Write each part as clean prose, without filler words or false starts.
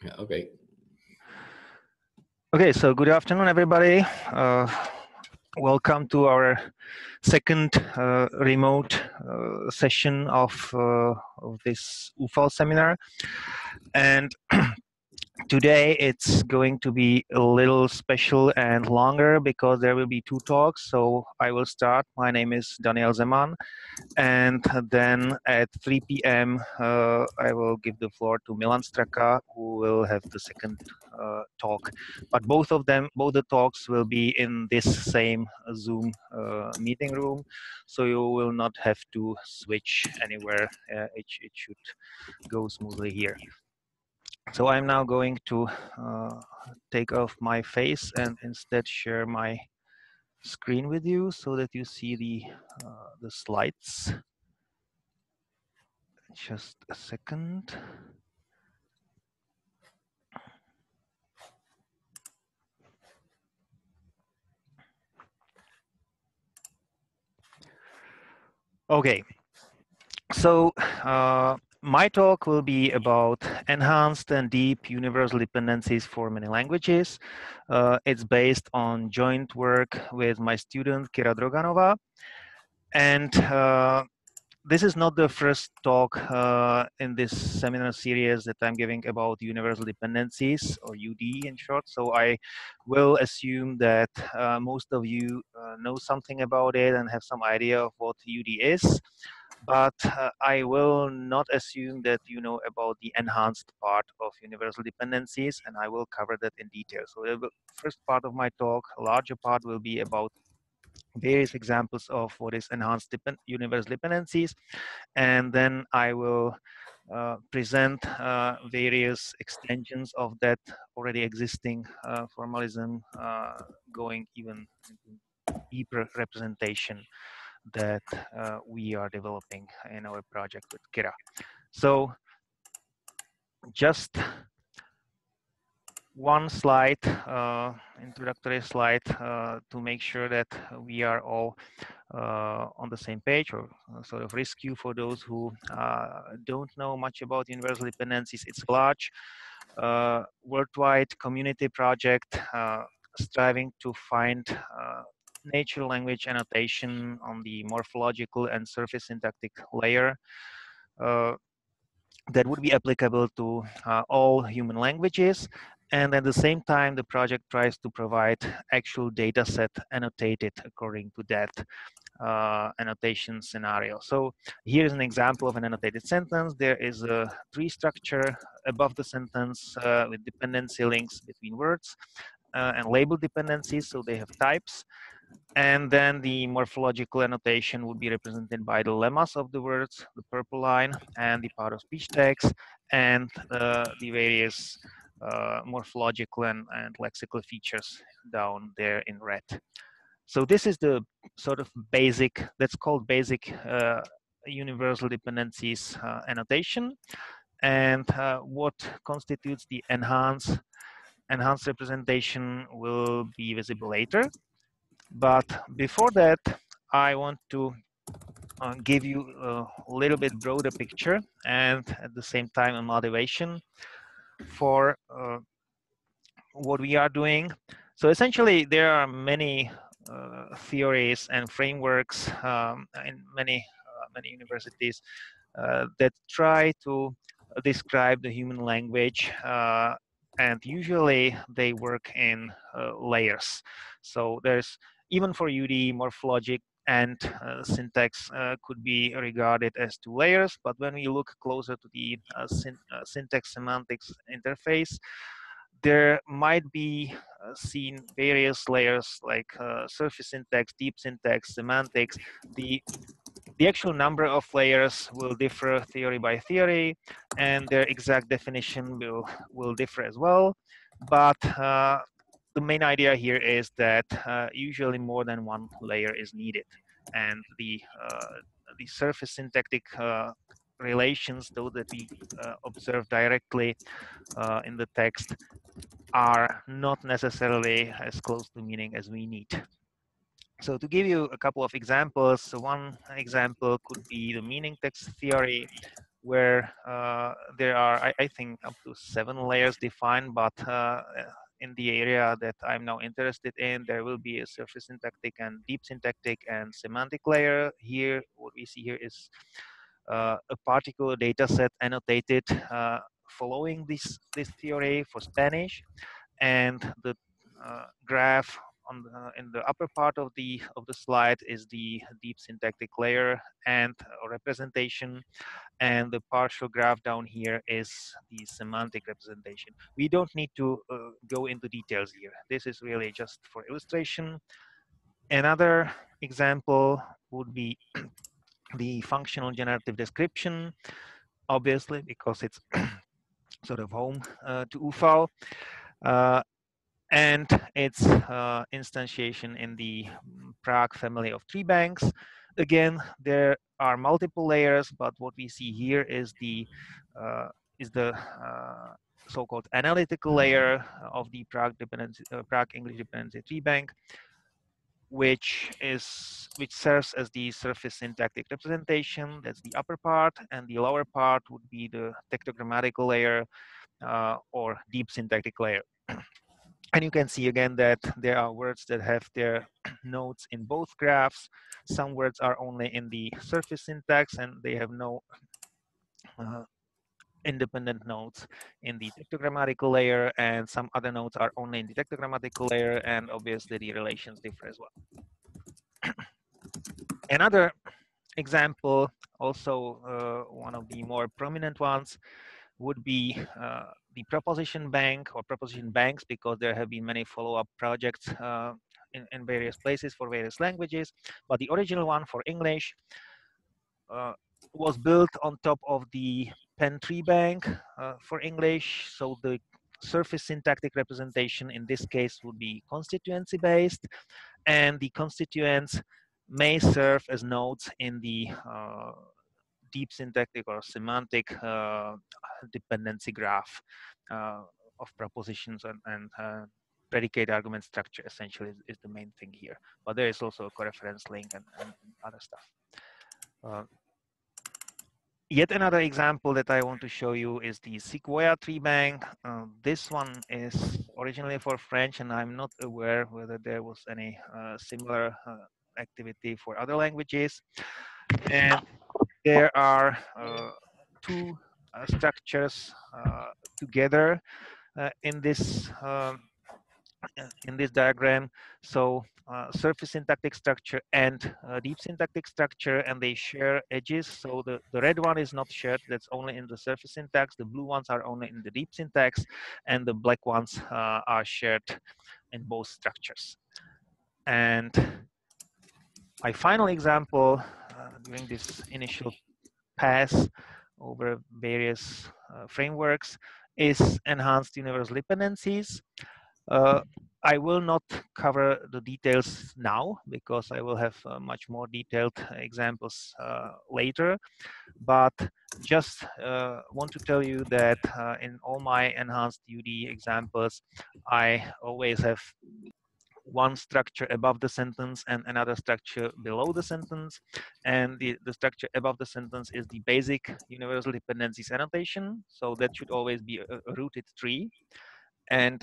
Yeah, okay. Okay, so good afternoon, everybody. Welcome to our second remote session of this UFAL seminar. And today it's going to be a little special and longer because there will be two talks. So I will start. My name is Daniel Zeman. And then at 3 p.m., I will give the floor to Milan Straka, who will have the second talk. But both the talks will be in this same Zoom meeting room, so you will not have to switch anywhere. It should go smoothly here. So I'm now going to take off my face and instead share my screen with you so that you see the slides. Just a second. Okay, so my talk will be about enhanced and deep universal dependencies for many languages. It's based on joint work with my student Kira Droganova. And this is not the first talk in this seminar series that I'm giving about universal dependencies, or UD in short. So I will assume that most of you know something about it and have some idea of what UD is. But I will not assume that you know about the enhanced part of universal dependencies, and I will cover that in detail. So the first part of my talk, a larger part, will be about various examples of what is enhanced universal dependencies, and then I will present various extensions of that already existing formalism, going even into deeper representation that we are developing in our project with Kira. So just one slide, introductory slide, to make sure that we are all on the same page, or sort of rescue for those who don't know much about universal dependencies. It's a large worldwide community project striving to find natural language annotation on the morphological and surface syntactic layer that would be applicable to all human languages. And at the same time, the project tries to provide actual data set annotated according to that annotation scenario. So here's an example of an annotated sentence. There is a tree structure above the sentence with dependency links between words and label dependencies, so they have types. And then the morphological annotation would be represented by the lemmas of the words, the purple line, and the part of speech text, and the various morphological and lexical features down there in red. So this is the sort of basic, that's called basic universal dependencies annotation. And what constitutes the enhanced representation will be visible later. But before that, I want to give you a little bit broader picture and at the same time a motivation for what we are doing. So essentially, there are many theories and frameworks in many universities that try to describe the human language, and usually they work in layers. So there's, even for UD, morphologic and syntax could be regarded as two layers, but when we look closer to the syntax semantics interface, there might be seen various layers like surface syntax, deep syntax, semantics. The actual number of layers will differ theory by theory, and their exact definition will differ as well. But the main idea here is that usually more than one layer is needed, and the surface syntactic relations, though, that we observe directly in the text, are not necessarily as close to meaning as we need. So to give you a couple of examples, one example could be the meaning text theory, where there are, I think, up to 7 layers defined, but in the area that I'm now interested in, there will be a surface syntactic and deep syntactic and semantic layer. Here, what we see here is a particular data set annotated following this theory for Spanish, and the graph on in the upper part of the slide is the deep syntactic layer and representation, and the partial graph down here is the semantic representation. We don't need to go into details here. This is really just for illustration. Another example would be the functional generative description, obviously, because it's sort of home to UFAL. And its instantiation in the Prague family of tree banks. Again, there are multiple layers, but what we see here is the so-called analytical layer of the Prague English dependency tree bank, which serves as the surface syntactic representation. That's the upper part, and the lower part would be the tectogrammatical layer or deep syntactic layer. And you can see again that there are words that have their nodes in both graphs. Some words are only in the surface syntax, and they have no independent nodes in the tectogrammatical layer, and some other nodes are only in the tectogrammatical layer, and obviously the relations differ as well. Another example, also one of the more prominent ones, would be the proposition bank or proposition banks, because there have been many follow-up projects in various places for various languages. But the original one for English was built on top of the pen tree bank for English. So the surface syntactic representation in this case would be constituency based, and the constituents may serve as nodes in the deep syntactic or semantic dependency graph of propositions, and predicate argument structure essentially is the main thing here. But there is also a coreference link and other stuff. Yet another example that I want to show you is the Sequoia tree bank. This one is originally for French, and I'm not aware whether there was any similar activity for other languages. And there are two structures together in this diagram. So surface syntactic structure and deep syntactic structure, and they share edges. So the red one is not shared, that's only in the surface syntax. The blue ones are only in the deep syntax, and the black ones are shared in both structures. And my final example during this initial pass over various frameworks is enhanced universal dependencies. I will not cover the details now because I will have much more detailed examples later, but just want to tell you that in all my enhanced UD examples, I always have one structure above the sentence and another structure below the sentence. And the structure above the sentence is the basic universal dependencies annotation. So that should always be a rooted tree. And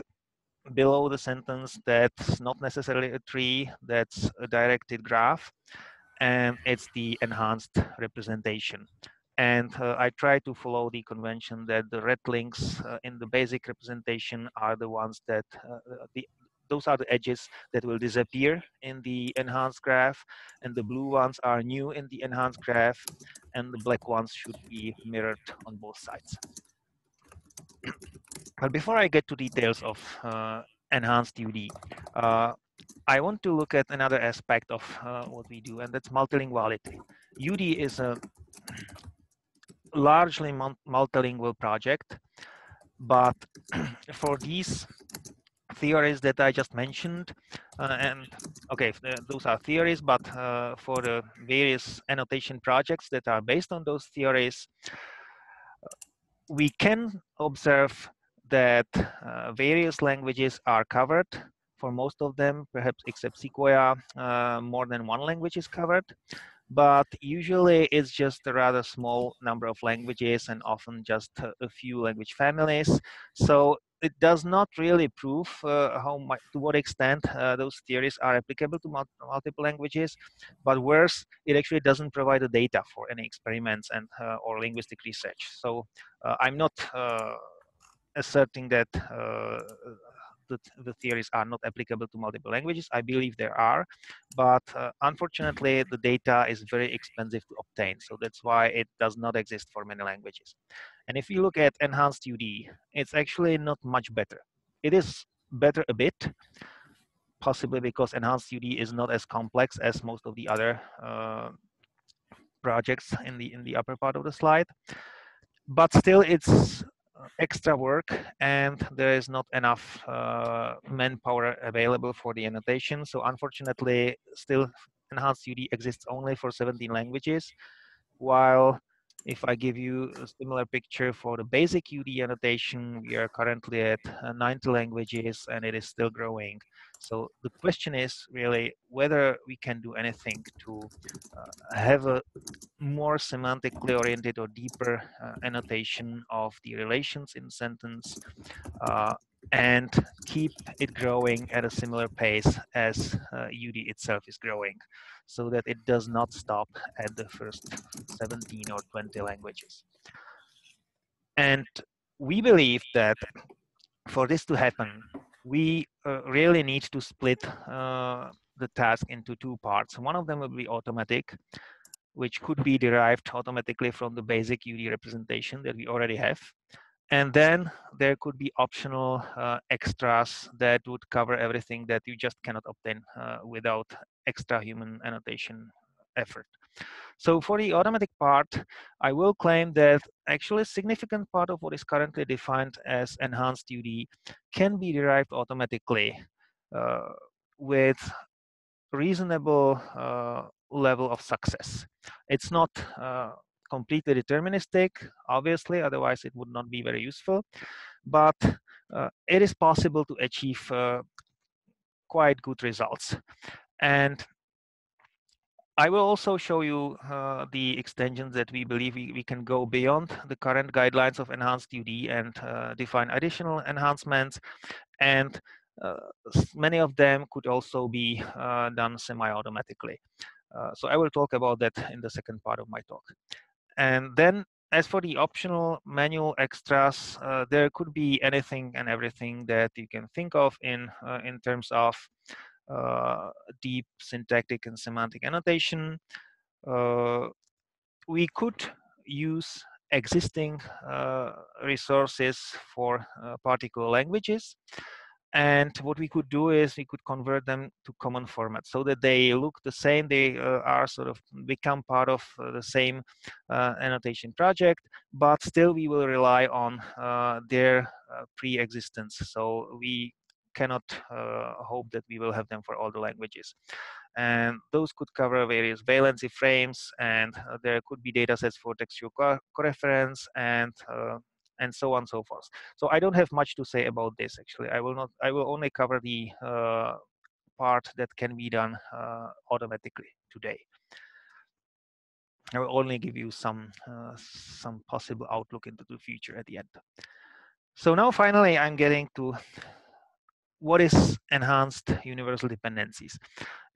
below the sentence, that's not necessarily a tree, that's a directed graph. And it's the enhanced representation. And I try to follow the convention that the red links in the basic representation are the ones that those are the edges that will disappear in the enhanced graph, and the blue ones are new in the enhanced graph, and the black ones should be mirrored on both sides. But before I get to details of enhanced UD, I want to look at another aspect of what we do, and that's multilinguality. UD is a largely multilingual project, but for these theories that I just mentioned, and okay, those are theories, but for the various annotation projects that are based on those theories, we can observe that various languages are covered. For most of them, perhaps except Sequoia, more than one language is covered. but usually it's just a rather small number of languages and often just a few language families. So it does not really prove how much, to what extent those theories are applicable to multiple languages. But worse, it actually doesn't provide the data for any experiments and or linguistic research. So I'm not asserting that the theories are not applicable to multiple languages. I believe there are, but unfortunately, the data is very expensive to obtain. So that's why it does not exist for many languages. And if you look at enhanced UD, it's actually not much better. It is better a bit, possibly because enhanced UD is not as complex as most of the other projects in the upper part of the slide, but still it's extra work and there is not enough manpower available for the annotation. So unfortunately, still enhanced UD exists only for 17 languages, while if I give you a similar picture for the basic UD annotation, we are currently at 90 languages and it is still growing. So the question is really whether we can do anything to have a more semantically oriented or deeper annotation of the relations in sentence and keep it growing at a similar pace as UD itself is growing, so that it does not stop at the first 17 or 20 languages. And we believe that for this to happen, we really need to split the task into two parts. One of them will be automatic, which could be derived automatically from the basic UD representation that we already have. And then there could be optional extras that would cover everything that you just cannot obtain without extra human annotation effort. So for the automatic part, I will claim that actually a significant part of what is currently defined as enhanced UD can be derived automatically with reasonable level of success. It's not completely deterministic, obviously, otherwise it would not be very useful, but it is possible to achieve quite good results. And I will also show you the extensions that we believe we can go beyond the current guidelines of enhanced UD and define additional enhancements. And many of them could also be done semi-automatically. So I will talk about that in the second part of my talk. And then as for the optional manual extras, there could be anything and everything that you can think of in terms of deep syntactic and semantic annotation. We could use existing resources for particular languages. And what we could do is we could convert them to common formats so that they look the same. They are sort of become part of the same annotation project, but still we will rely on their pre-existence. So we cannot hope that we will have them for all the languages. And those could cover various valency frames, and there could be data sets for textual coreference and so on and so forth. So I don't have much to say about this actually. I will only cover the part that can be done automatically today. I will only give you some possible outlook into the future at the end. So now finally I'm getting to what is enhanced universal dependencies.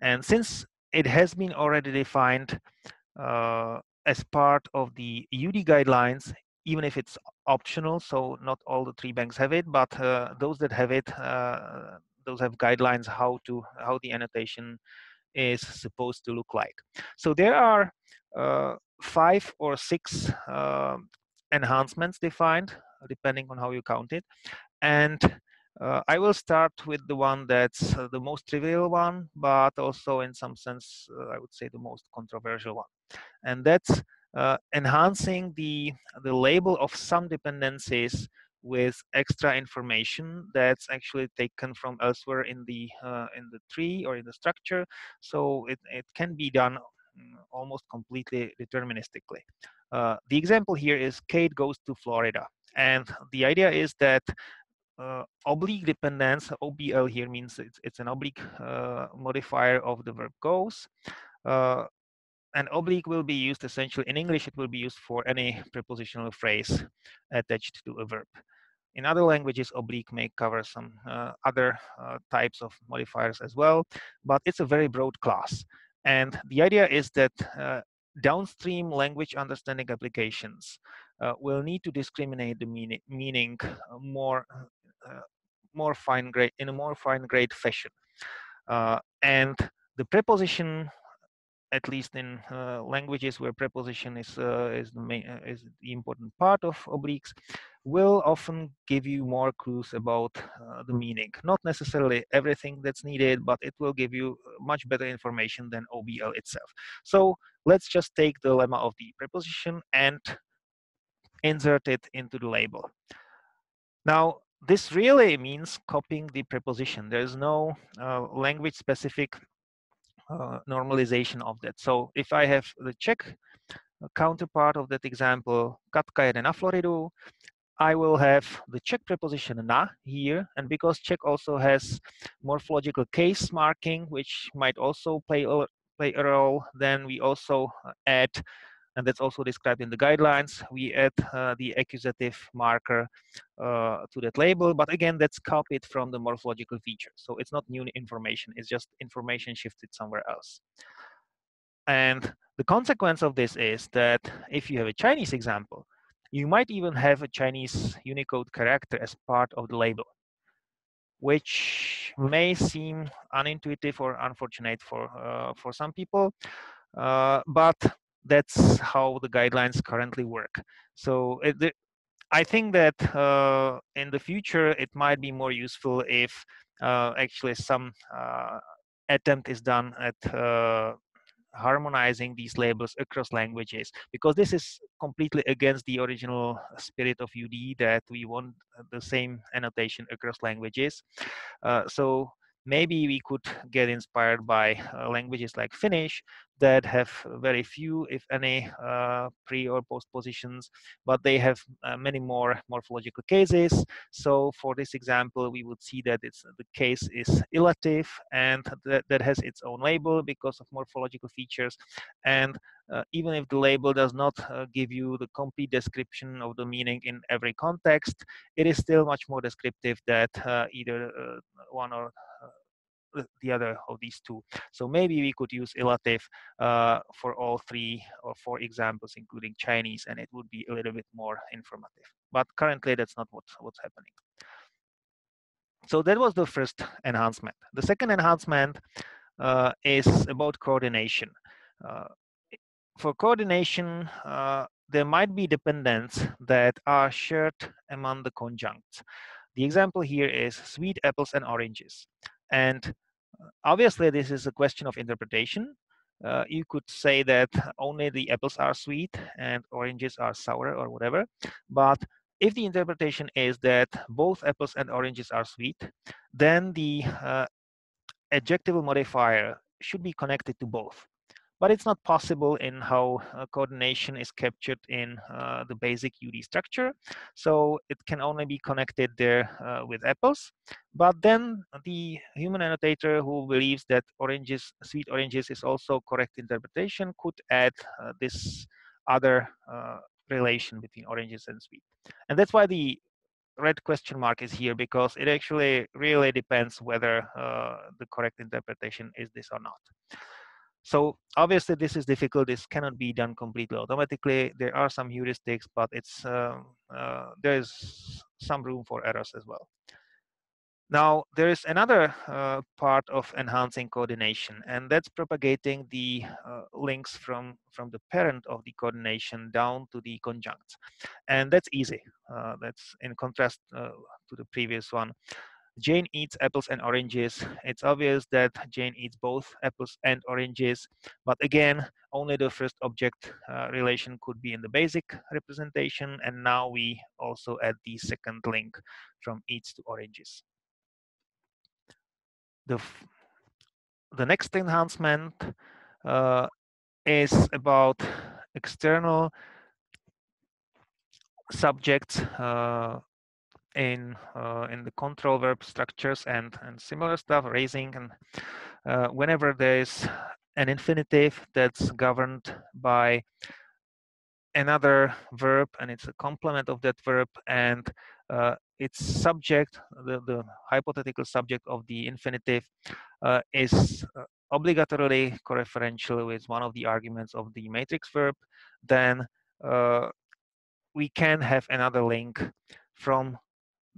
And since it has been already defined as part of the UD guidelines, even if it's optional, so not all the three banks have it, but those that have it, those have guidelines how the annotation is supposed to look like. So there are 5 or 6 enhancements defined, depending on how you count it. And I will start with the one that's the most trivial one, but also in some sense, I would say the most controversial one. And that's enhancing the label of some dependencies with extra information that's actually taken from elsewhere in the tree or in the structure. So it can be done almost completely deterministically. The example here is Kate goes to Florida. And the idea is that oblique dependence, OBL here means it's an oblique modifier of the verb goes. and oblique will be used essentially in English. It will be used for any prepositional phrase attached to a verb. In other languages, oblique may cover some other types of modifiers as well, but it's a very broad class. And the idea is that downstream language understanding applications will need to discriminate the meaning more fine grade in a more fine grade fashion. And the preposition, at least in languages where preposition is the important part of obliques, will often give you more clues about the meaning. Not necessarily everything that's needed, but it will give you much better information than OBL itself. So let's just take the lemma of the preposition and insert it into the label. Now, this really means copying the preposition. There's no language-specific normalization of that. So if I have the Czech counterpart of that example, Katka jede na Floridu, I will have the Czech preposition na here, and because Czech also has morphological case marking, which might also play a role, then we also add, and that's also described in the guidelines, we add the accusative marker to that label. But again, that's copied from the morphological feature. So it's not new information, it's just information shifted somewhere else. And the consequence of this is that if you have a Chinese example, you might even have a Chinese Unicode character as part of the label, which may seem unintuitive or unfortunate for some people, but that's how the guidelines currently work. So I think that in the future it might be more useful if actually some attempt is done at harmonizing these labels across languages, because this is completely against the original spirit of UD, that we want the same annotation across languages. So maybe we could get inspired by languages like Finnish that have very few, if any, pre or post positions, but they have many more morphological cases. So for this example, we would see that the case is illative, and that has its own label because of morphological features. And even if the label does not give you the complete description of the meaning in every context, it is still much more descriptive that either one or the other of these two. So maybe we could use illative for all 3 or 4 examples, including Chinese, and it would be a little bit more informative. But currently, that's not what's happening. So that was the first enhancement. The second enhancement is about coordination. For coordination, there might be dependents that are shared among the conjuncts. The example here is sweet apples and oranges. And obviously, this is a question of interpretation. You could say that only the apples are sweet and oranges are sour or whatever. But if the interpretation is that both apples and oranges are sweet, then the adjectival modifier should be connected to both. But it's not possible in how coordination is captured in the basic UD structure. So it can only be connected there with apples. But then the human annotator who believes that oranges, sweet oranges is also correct interpretation could add this other relation between oranges and sweet. And that's why the red question mark is here, because it actually really depends whether the correct interpretation is this or not. So obviously this is difficult. This cannot be done completely automatically. There are some heuristics, but there is some room for errors as well. Now, there is another part of enhancing coordination, and that's propagating the links from the parent of the coordination down to the conjuncts. And that's easy. That's in contrast to the previous one. Jane eats apples and oranges. It's obvious that Jane eats both apples and oranges, but again, only the first object relation could be in the basic representation, and now we also add the second link from eats to oranges. The next enhancement is about external subjects in the control verb structures and similar stuff, raising, and whenever there is an infinitive that's governed by another verb, and it's a complement of that verb, and its subject, the hypothetical subject of the infinitive, is obligatorily coreferential with one of the arguments of the matrix verb, then we can have another link from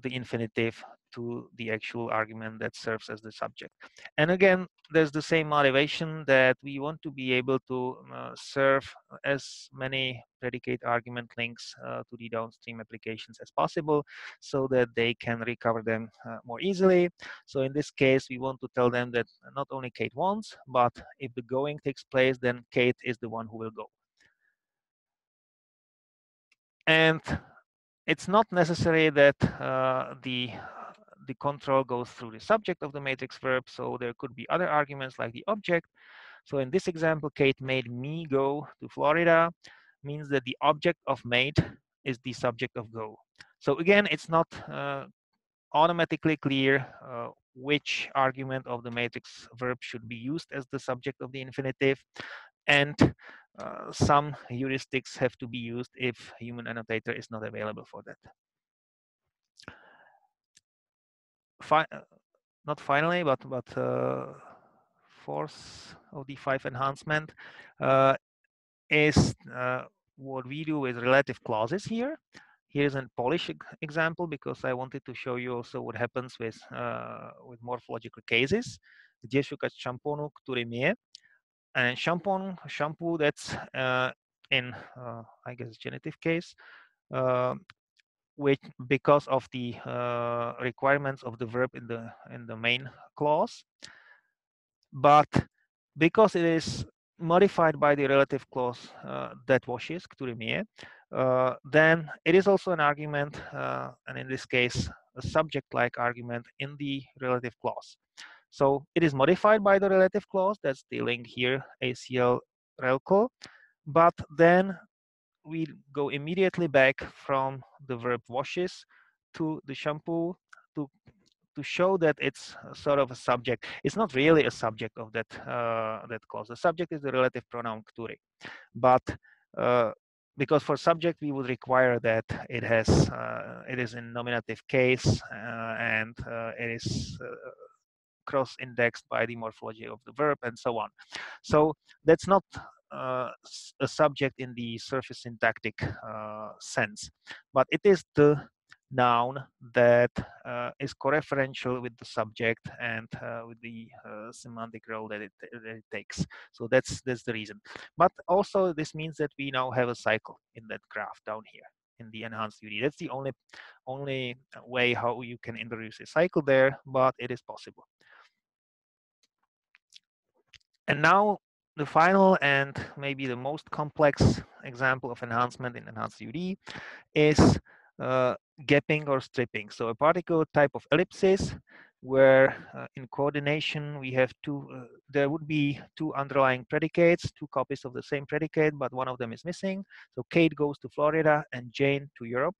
the infinitive to the actual argument that serves as the subject. And again, there's the same motivation that we want to be able to serve as many predicate argument links to the downstream applications as possible so that they can recover them more easily. So in this case, we want to tell them that not only Kate wants, but if the going takes place, then Kate is the one who will go. And it's not necessary that the control goes through the subject of the matrix verb, so there could be other arguments like the object. So in this example, Kate made me go to Florida means that the object of made is the subject of go. So again, it's not automatically clear which argument of the matrix verb should be used as the subject of the infinitive, and some heuristics have to be used if human annotator is not available for that. Not finally, but fourth of the 5 enhancement is what we do with relative clauses here. Here's a Polish example because I wanted to show you also what happens with morphological cases. Gdzie szukać szamponu, który myje? And shampoo, that's in I guess genitive case, which because of the requirements of the verb in the main clause, but because it is modified by the relative clause that washes, który myje, then it is also an argument, and in this case, a subject-like argument in the relative clause. So it is modified by the relative clause, that's the link here, ACL relco, but then we go immediately back from the verb washes to the shampoo to show that it's sort of a subject. It's not really a subject of that that clause. The subject is the relative pronoun który, but because for subject we would require that it has it is in nominative case and it is cross-indexed by the morphology of the verb and so on. So that's not a subject in the surface syntactic sense, but it is the noun that is coreferential with the subject and with the semantic role that it takes. So that's the reason. But also this means that we now have a cycle in that graph down here in the enhanced UD. That's the only way how you can introduce a cycle there, but it is possible. And now the final and maybe the most complex example of enhancement in enhanced UD is gapping or stripping. So a particular type of ellipsis where in coordination we have there would be two underlying predicates, two copies of the same predicate, but one of them is missing. So Kate goes to Florida and Jane to Europe.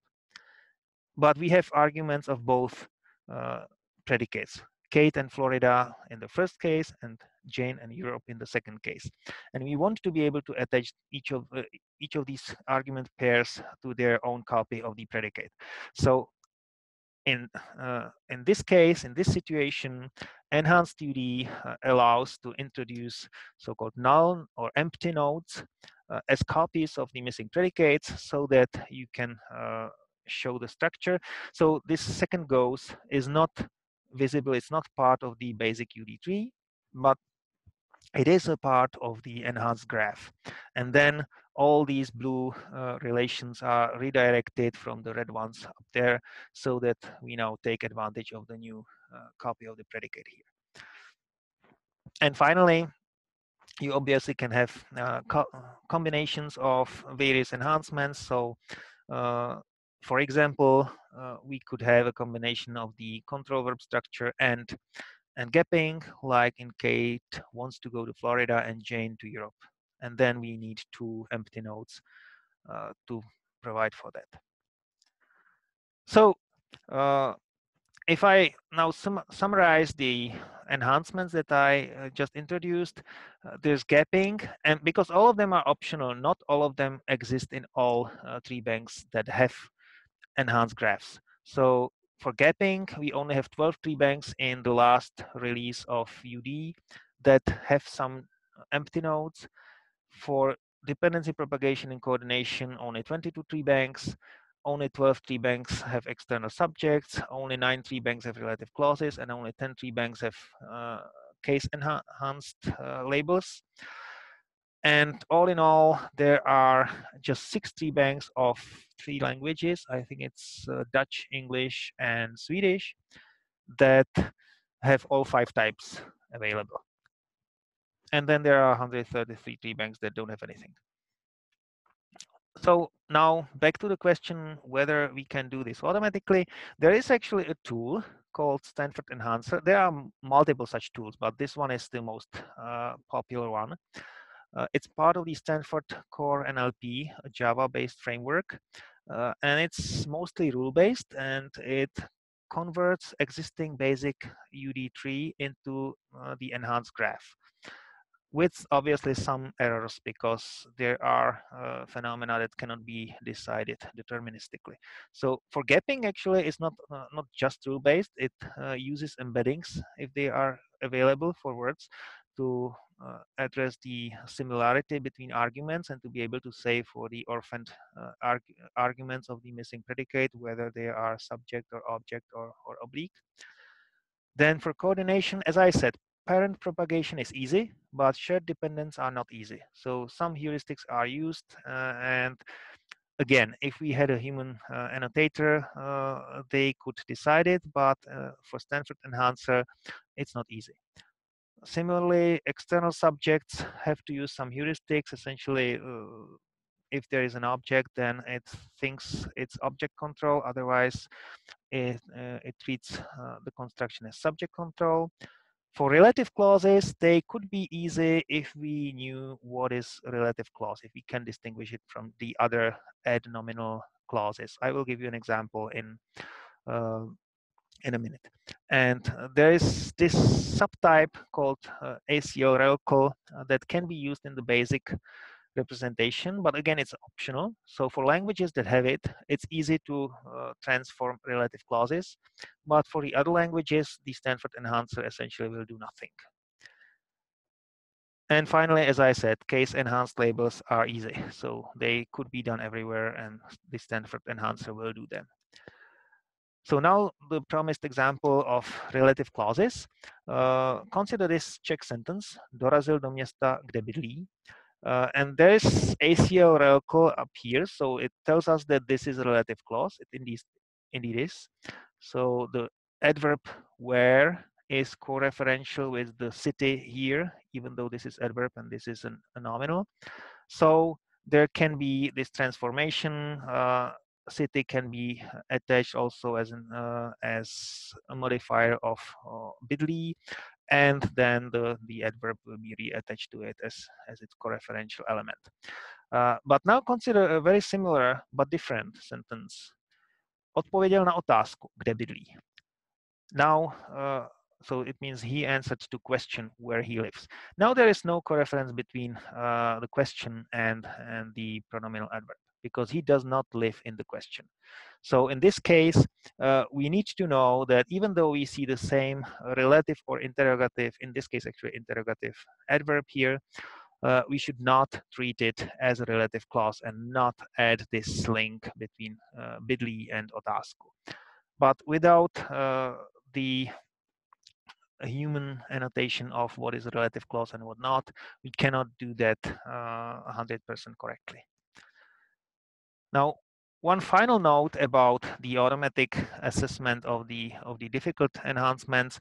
But we have arguments of both predicates, Kate and Florida in the first case and Jane and Europe in the second case. And we want to be able to attach each of these argument pairs to their own copy of the predicate. So in this case, in this situation, enhanced UD allows to introduce so-called null or empty nodes as copies of the missing predicates so that you can show the structure. So this second goes is not visible, it's not part of the basic UD tree, but it is a part of the enhanced graph. And then all these blue relations are redirected from the red ones up there so that we now take advantage of the new copy of the predicate here. And finally, you obviously can have combinations of various enhancements. So for example, we could have a combination of the control verb structure and gapping, like in Kate wants to go to Florida and Jane to Europe. And then we need two empty nodes to provide for that. So if I now summarize the enhancements that I just introduced, there's gapping, and because all of them are optional, not all of them exist in all tree banks that have enhanced graphs. So for gapping, we only have 12 tree banks in the last release of UD that have some empty nodes. For dependency propagation and coordination, only 22 tree banks. Only 12 tree banks have external subjects. Only 9 tree banks have relative clauses, and only 10 tree banks have case enhanced labels. And all in all, there are just 6 tree banks of 3 languages. I think it's Dutch, English, and Swedish that have all 5 types available. And then there are 133 tree banks that don't have anything. So now back to the question whether we can do this automatically. There is actually a tool called Stanford Enhancer. There are multiple such tools, but this one is the most popular one. It's part of the Stanford Core NLP, a Java-based framework, and it's mostly rule-based, and it converts existing basic UD tree into the enhanced graph, with obviously some errors because there are phenomena that cannot be decided deterministically. So for gapping, actually, it's not just rule-based. It uses embeddings if they are available for words to address the similarity between arguments and to be able to say for the orphaned arguments of the missing predicate whether they are subject or object or oblique. Then for coordination, as I said, parent propagation is easy, but shared dependents are not easy. So some heuristics are used, and again, if we had a human annotator, they could decide it, but for Stanford Enhancer, it's not easy. Similarly, external subjects have to use some heuristics. Essentially, if there is an object, then it thinks it's object control. Otherwise, it treats the construction as subject control. For relative clauses, they could be easy if we knew what is a relative clause, if we can distinguish it from the other ad nominal clauses. I will give you an example in a minute. And there is this subtype called ACO relcal that can be used in the basic representation, but again, it's optional. So for languages that have it, it's easy to transform relative clauses. But for the other languages, the Stanford Enhancer essentially will do nothing. And finally, as I said, case enhanced labels are easy. So they could be done everywhere, and the Stanford Enhancer will do them. So now the promised example of relative clauses. Consider this Czech sentence, dorazil do města, kde bydlí. And there's ACO relcal up here, so it tells us that this is a relative clause. It indeed is. So the adverb where is co-referential with the city here, even though this is adverb and this is a nominal. So there can be this transformation. City can be attached also as a modifier of bydlí, and then the adverb will be reattached to it as its co-referential element. But now consider a very similar but different sentence. Odpověděl na otázku, kde bydlí. Now, so it means he answered to question where he lives. Now there is no co-reference between the question and the pronominal adverb, because he does not live in the question. So in this case, we need to know that even though we see the same relative or interrogative, in this case actually interrogative adverb here, we should not treat it as a relative clause and not add this link between bydlí and otázku. But without the human annotation of what is a relative clause and what not, we cannot do that 100% correctly. Now, one final note about the automatic assessment of the difficult enhancements.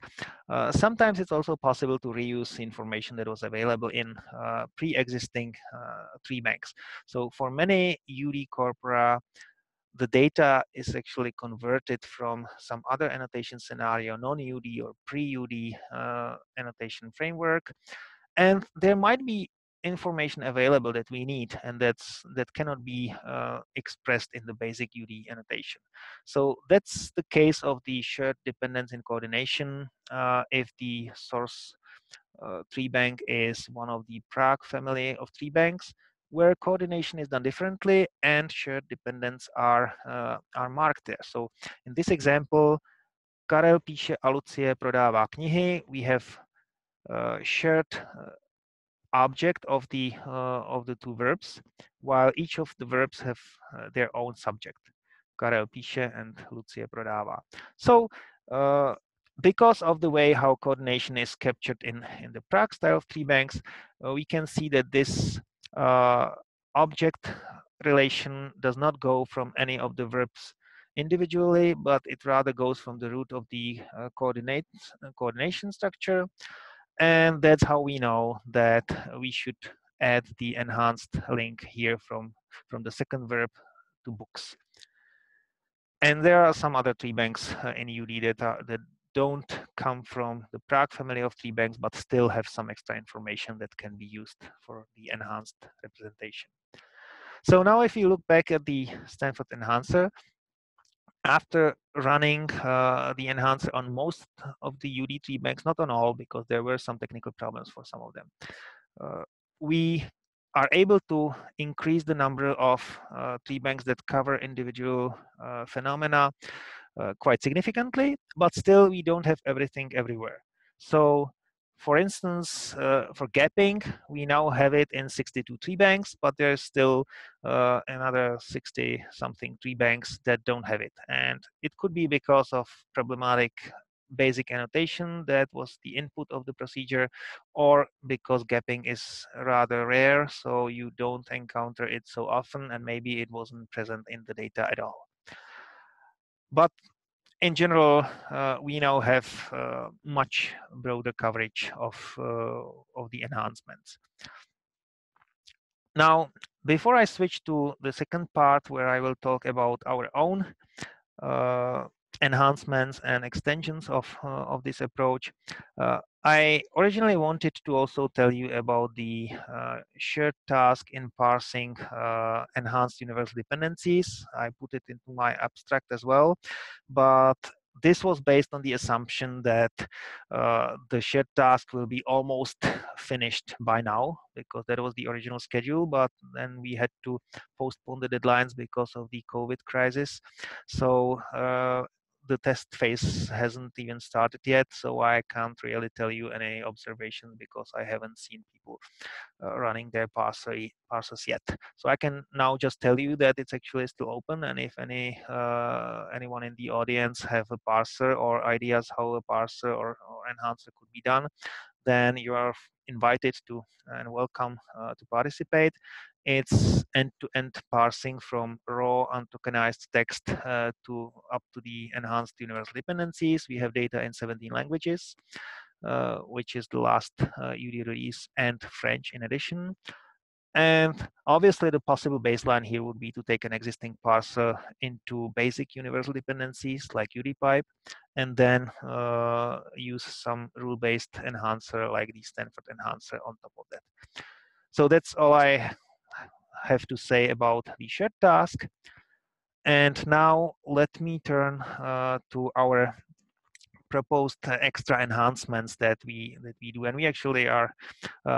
Sometimes it's also possible to reuse information that was available in pre-existing tree banks. So for many UD corpora, the data is actually converted from some other annotation scenario, non-UD or pre-UD annotation framework. And there might be information available that we need, and that cannot be expressed in the basic UD annotation. So that's the case of the shared dependence in coordination. If the source tree bank is one of the Prague family of tree banks, where coordination is done differently and shared dependence are marked there. So in this example, Karel píše a Lucie prodává knihy. We have shared object of the two verbs, while each of the verbs have their own subject. Karel píše and Lucie prodává. So because of the way how coordination is captured in the Prague style of tree banks, we can see that this object relation does not go from any of the verbs individually, but it rather goes from the root of the coordination structure. And that's how we know that we should add the enhanced link here from the second verb to books. And there are some other tree banks in UD that don't come from the Prague family of tree banks, but still have some extra information that can be used for the enhanced representation. So now if you look back at the Stanford enhancer, after running the enhancer on most of the UD tree banks, not on all, because there were some technical problems for some of them, we are able to increase the number of tree banks that cover individual phenomena quite significantly, but still we don't have everything everywhere. So for instance, for gapping, we now have it in 62 tree banks, but there's still another 60 something tree banks that don't have it. And it could be because of problematic basic annotation that was the input of the procedure, or because gapping is rather rare, so you don't encounter it so often, and maybe it wasn't present in the data at all. But in general, we now have much broader coverage of the enhancements. Now, before I switch to the second part, where I will talk about our own enhancements and extensions of this approach, I originally wanted to also tell you about the shared task in parsing enhanced universal dependencies. I put it into my abstract as well, but this was based on the assumption that the shared task will be almost finished by now, because that was the original schedule, but then we had to postpone the deadlines because of the COVID crisis. So the test phase hasn't even started yet, so I can't really tell you any observations because I haven't seen people running their parsers yet. So I can now just tell you that it's actually still open, and if anyone in the audience have a parser or ideas how a parser or enhancer could be done, then you are invited to and welcome to participate. It's end-to-end parsing from raw untokenized text to up to the enhanced universal dependencies. We have data in 17 languages, which is the last UD release, and French in addition. And obviously, the possible baseline here would be to take an existing parser into basic universal dependencies like UDpipe, and then use some rule-based enhancer like the Stanford enhancer on top of that. So that's all I have to say about the shared task. And now let me turn to our proposed extra enhancements that we do, and we actually are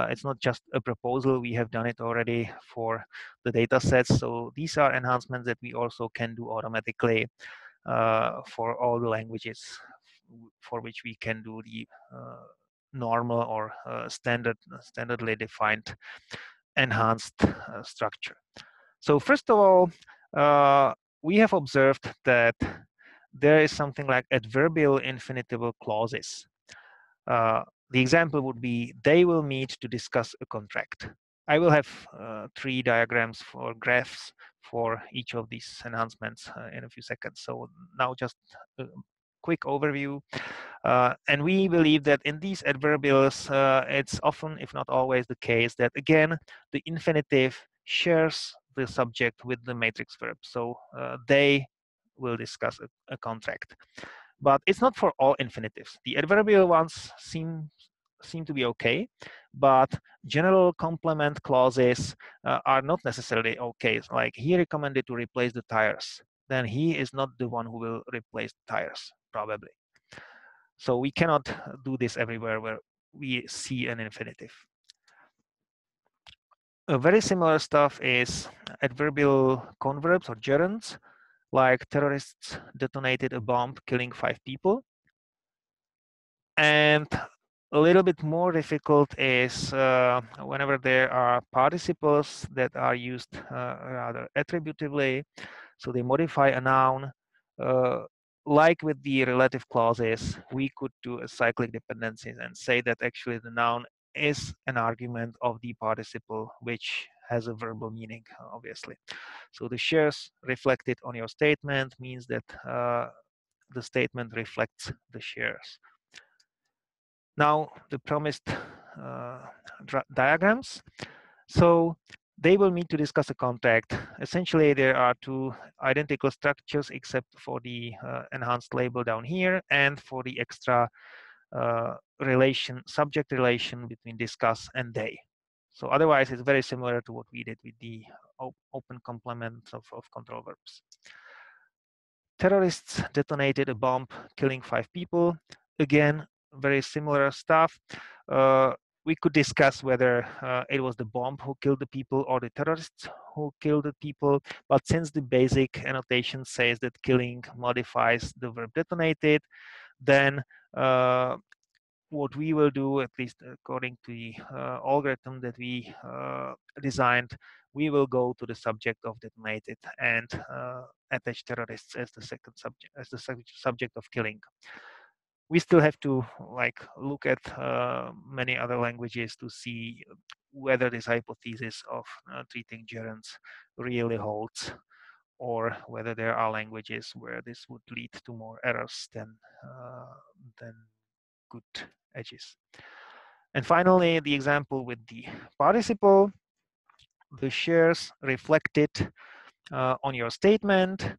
it's not just a proposal, we have done it already for the data sets. So these are enhancements that we also can do automatically for all the languages for which we can do the normal or standardly defined enhanced structure. So first of all, we have observed that there is something like adverbial infinitival clauses. The example would be, they will meet to discuss a contract. I will have 3 diagrams for graphs for each of these enhancements in a few seconds. So now just a quick overview. And we believe that in these adverbials, it's often, if not always, the case that, again, the infinitive shares the subject with the matrix verb. So they will discuss a contract. But it's not for all infinitives. The adverbial ones seem seem to be okay, but general complement clauses are not necessarily okay. Like he recommended to replace the tires, then he is not the one who will replace the tires, probably. So we cannot do this everywhere where we see an infinitive. A very similar stuff is adverbial converbs or gerunds, like terrorists detonated a bomb killing 5 people. And a little bit more difficult is whenever there are participles that are used rather attributively, so they modify a noun. Like with the relative clauses, we could do a cyclic dependencies and say that actually the noun is an argument of the participle, which has a verbal meaning, obviously. So the shares reflected on your statement means that the statement reflects the shares. Now, the promised diagrams. So they will meet to discuss a contact. Essentially, there are two identical structures except for the enhanced label down here and for the extra subject relation between discuss and they. So otherwise, it's very similar to what we did with the open complement of control verbs. Terrorists detonated a bomb, killing 5 people. Again, very similar stuff. We could discuss whether it was the bomb who killed the people or the terrorists who killed the people. But since the basic annotation says that killing modifies the verb detonated, then what we will do, at least according to the algorithm that we designed, we will go to the subject of detonated and attach terrorists as the second subject, as the subject of killing. We still have to look at many other languages to see whether this hypothesis of treating gerunds really holds, or whether there are languages where this would lead to more errors than good edges. And finally, the example with the participle, the shares reflected on your statement.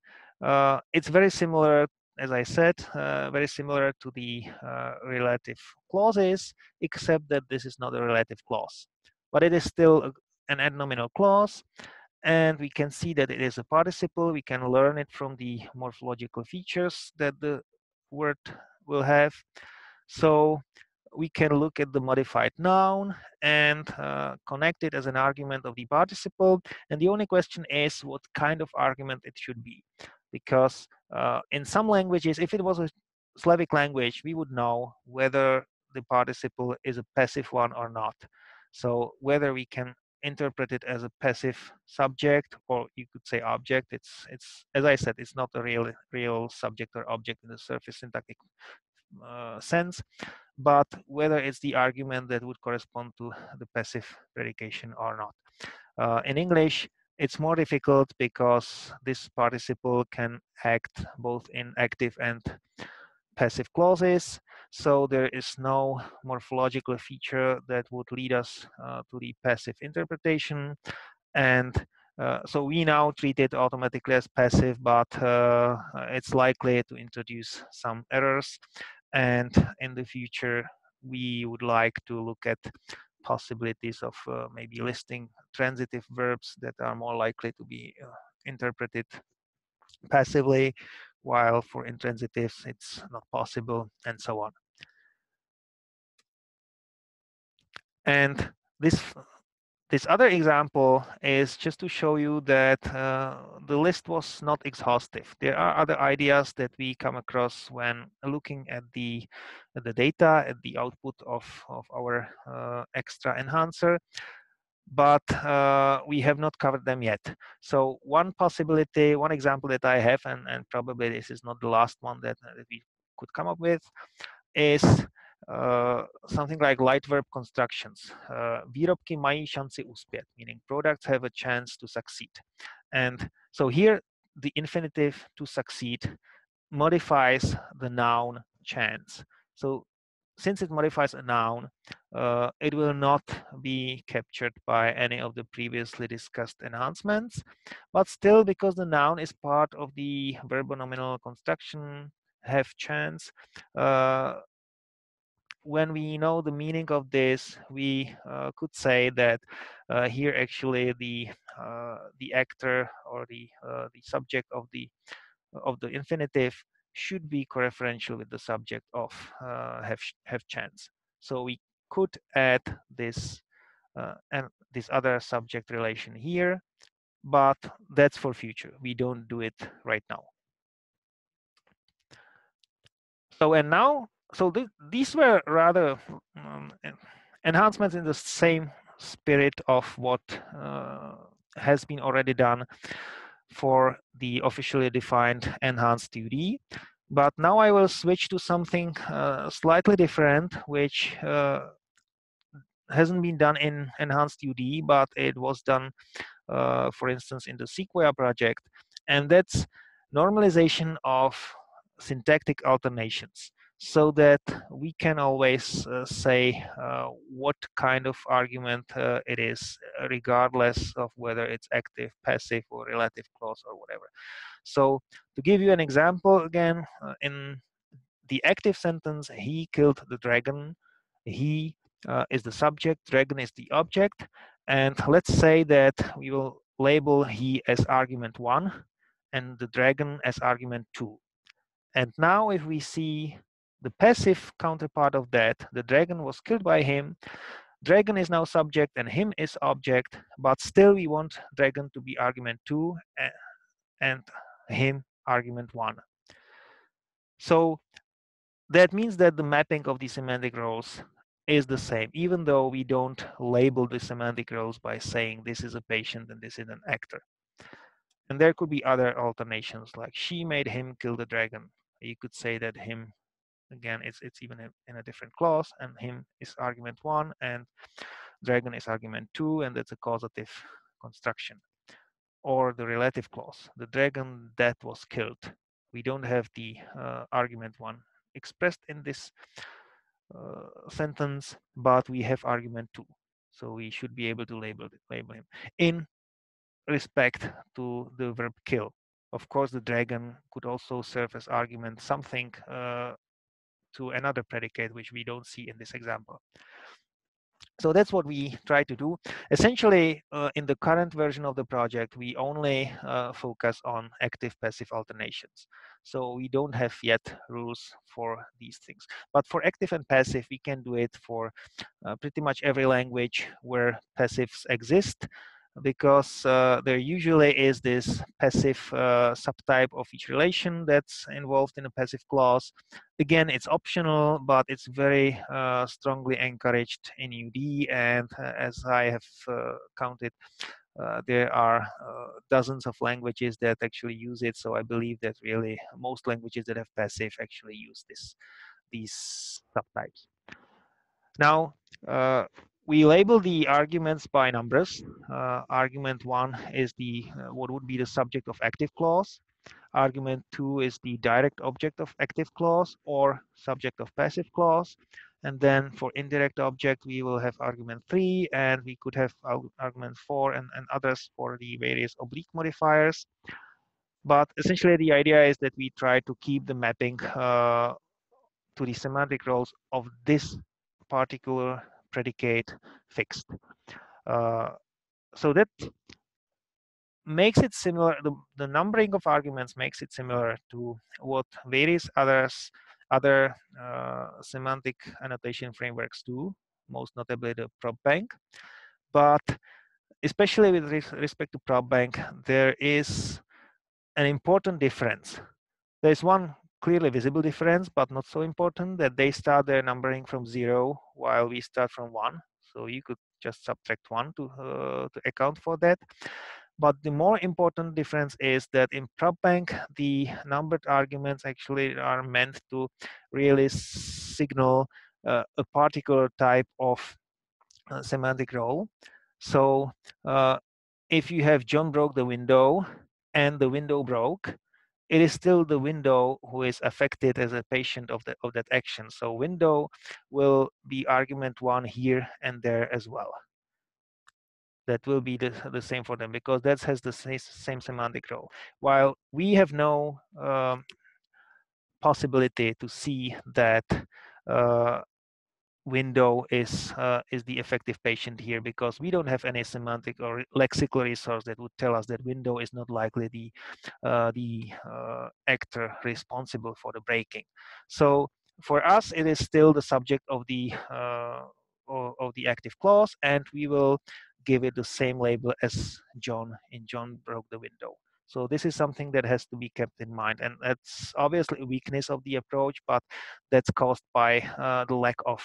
It's very similar, as I said, very similar to the relative clauses, except that this is not a relative clause. But it is still an adnominal clause, and we can see that it is a participle. We can learn it from the morphological features that the word will have. So we can look at the modified noun and connect it as an argument of the participle. And the only question is what kind of argument it should be. Because in some languages, if it was a Slavic language, we would know whether the participle is a passive one or not. So whether we can interpret it as a passive subject, or you could say object. It's as I said, it's not a real subject or object in the surface syntactic sense, but whether it's the argument that would correspond to the passive predication or not. In English, it's more difficult because this participle can act both in active and passive clauses. So there is no morphological feature that would lead us to the passive interpretation. And so we now treat it automatically as passive, but it's likely to introduce some errors. And in the future, we would like to look at possibilities of maybe listing transitive verbs that are more likely to be interpreted passively, while for intransitives it's not possible, and so on. And this other example is just to show you that the list was not exhaustive. There are other ideas that we come across when looking at the data, at the output of our extra enhancer, but we have not covered them yet. So one possibility, one example that I have, and probably this is not the last one that we could come up with, is something like light verb constructions. Výrobky mají šanci uspět, meaning products have a chance to succeed. And so here the infinitive to succeed modifies the noun chance. So since it modifies a noun, it will not be captured by any of the previously discussed enhancements, but still, because the noun is part of the verbonominal construction have chance, when we know the meaning of this, we could say that here actually the actor or the subject of the infinitive should be coreferential with the subject of have chance. So we could add this and this other subject relation here, but that's for future. We don't do it right now. So and now, so these were rather enhancements in the same spirit of what has been already done for the officially defined enhanced 2D. But now I will switch to something slightly different, which hasn't been done in enhanced 2D, but it was done, for instance, in the Sequoia project, and that's normalization of syntactic alternations, so that we can always say what kind of argument it is, regardless of whether it's active, passive, or relative clause or whatever. So to give you an example again, in the active sentence, he killed the dragon, he is the subject, dragon is the object, and let's say that we will label he as argument 1 and the dragon as argument 2. And now if we see the passive counterpart of that, the dragon was killed by him, dragon is now subject and him is object, but still we want dragon to be argument 2 and him argument 1. So that means that the mapping of the semantic roles is the same, even though we don't label the semantic roles by saying this is a patient and this is an actor. And there could be other alternations, like she made him kill the dragon. You could say that him, again, it's even in a different clause, and him is argument 1 and dragon is argument 2, and that's a causative construction. Or the relative clause, the dragon that was killed. We don't have the argument 1 expressed in this sentence, but we have argument 2. So we should be able to label him in respect to the verb kill. Of course, the dragon could also serve as argument something to another predicate, which we don't see in this example. So that's what we try to do. Essentially, in the current version of the project, we only focus on active-passive alternations. So we don't have yet rules for these things. But for active and passive, we can do it for pretty much every language where passives exist, because there usually is this passive subtype of each relation that's involved in a passive clause. Again, it's optional, but it's very strongly encouraged in UD, and as I have counted, there are dozens of languages that actually use it. So I believe that really most languages that have passive actually use these subtypes. Now, we label the arguments by numbers. Argument 1 is the what would be the subject of active clause. Argument 2 is the direct object of active clause or subject of passive clause. And then for indirect object, we will have argument 3, and we could have argument 4 and others for the various oblique modifiers. But essentially, the idea is that we try to keep the mapping to the semantic roles of this particular predicate fixed. So that makes it similar, the numbering of arguments makes it similar to what various other semantic annotation frameworks do, most notably the Probe Bank. But especially with respect to Probe Bank, there is an important difference. There's one clearly visible difference, but not so important, that they start their numbering from 0 while we start from 1. So you could just subtract 1 to account for that. But the more important difference is that in Probe Bank, the numbered arguments actually are meant to really signal a particular type of semantic role. So if you have John broke the window and the window broke, it is still the window who is affected as a patient of that action. So window will be argument 1 here and there as well. That will be the same for them, because that has the same semantic role. While we have no possibility to see that window is the effective patient here, because we don't have any semantic or lexical resource that would tell us that window is not likely the actor responsible for the breaking. So for us, it is still the subject of the active clause, and we will give it the same label as John in John broke the window. So this is something that has to be kept in mind, and that's obviously a weakness of the approach, but that's caused by the lack of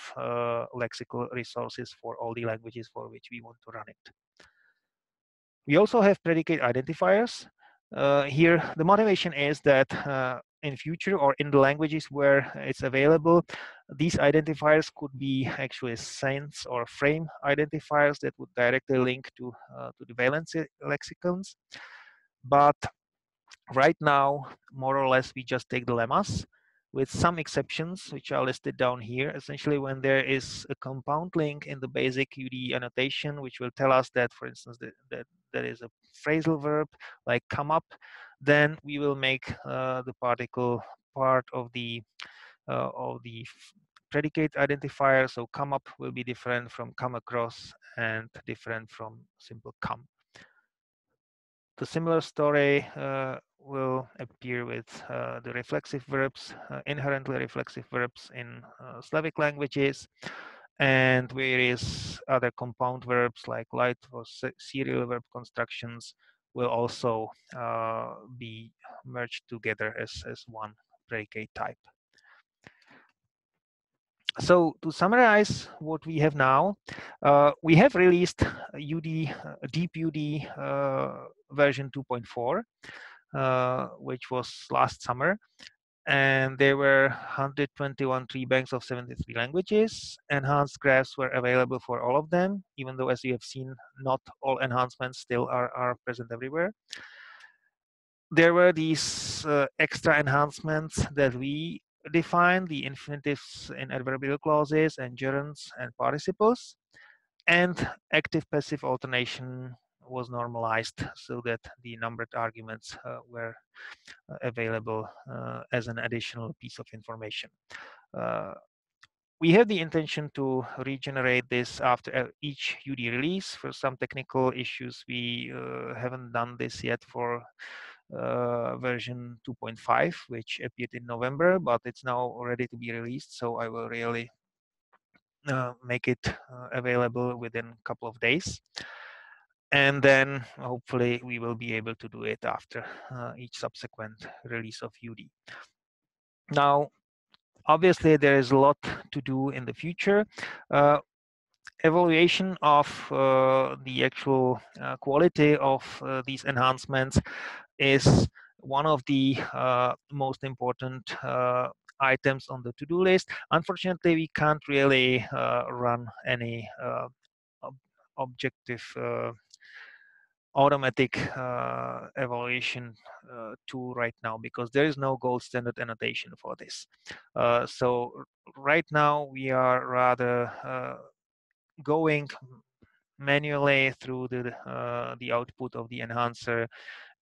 lexical resources for all the languages for which we want to run it. We also have predicate identifiers. Here, the motivation is that in future or in the languages where it's available, these identifiers could be actually sense or frame identifiers that would directly link to the valency lexicons. But right now, more or less, we just take the lemmas with some exceptions, which are listed down here. Essentially, when there is a compound link in the basic UD annotation, which will tell us that, for instance, that there is a phrasal verb like come up, then we will make the particle part of the predicate identifier. So come up will be different from come across and different from simple come. The similar story will appear with the reflexive verbs, inherently reflexive verbs in Slavic languages, and various other compound verbs like light or serial verb constructions will also be merged together as one predicate type. So to summarize what we have now, we have released UD, Deep UD version 2.4, which was last summer. And there were 121 tree banks of 73 languages. Enhanced graphs were available for all of them, even though, as you have seen, not all enhancements still are present everywhere. There were these extra enhancements that we defined, the infinitives in adverbial clauses and gerunds and participles, and active-passive alternation was normalized so that the numbered arguments were available as an additional piece of information. We have the intention to regenerate this after each UD release. For some technical issues, we haven't done this yet for version 2.5, which appeared in November, but it's now ready to be released. So I will really make it available within a couple of days. And then hopefully we will be able to do it after each subsequent release of UD. Now, obviously, there is a lot to do in the future. Evaluation of the actual quality of these enhancements is one of the most important items on the to-do list. Unfortunately, we can't really run any objective automatic evaluation tool right now, because there is no gold standard annotation for this. So right now we are rather going manually through the output of the enhancer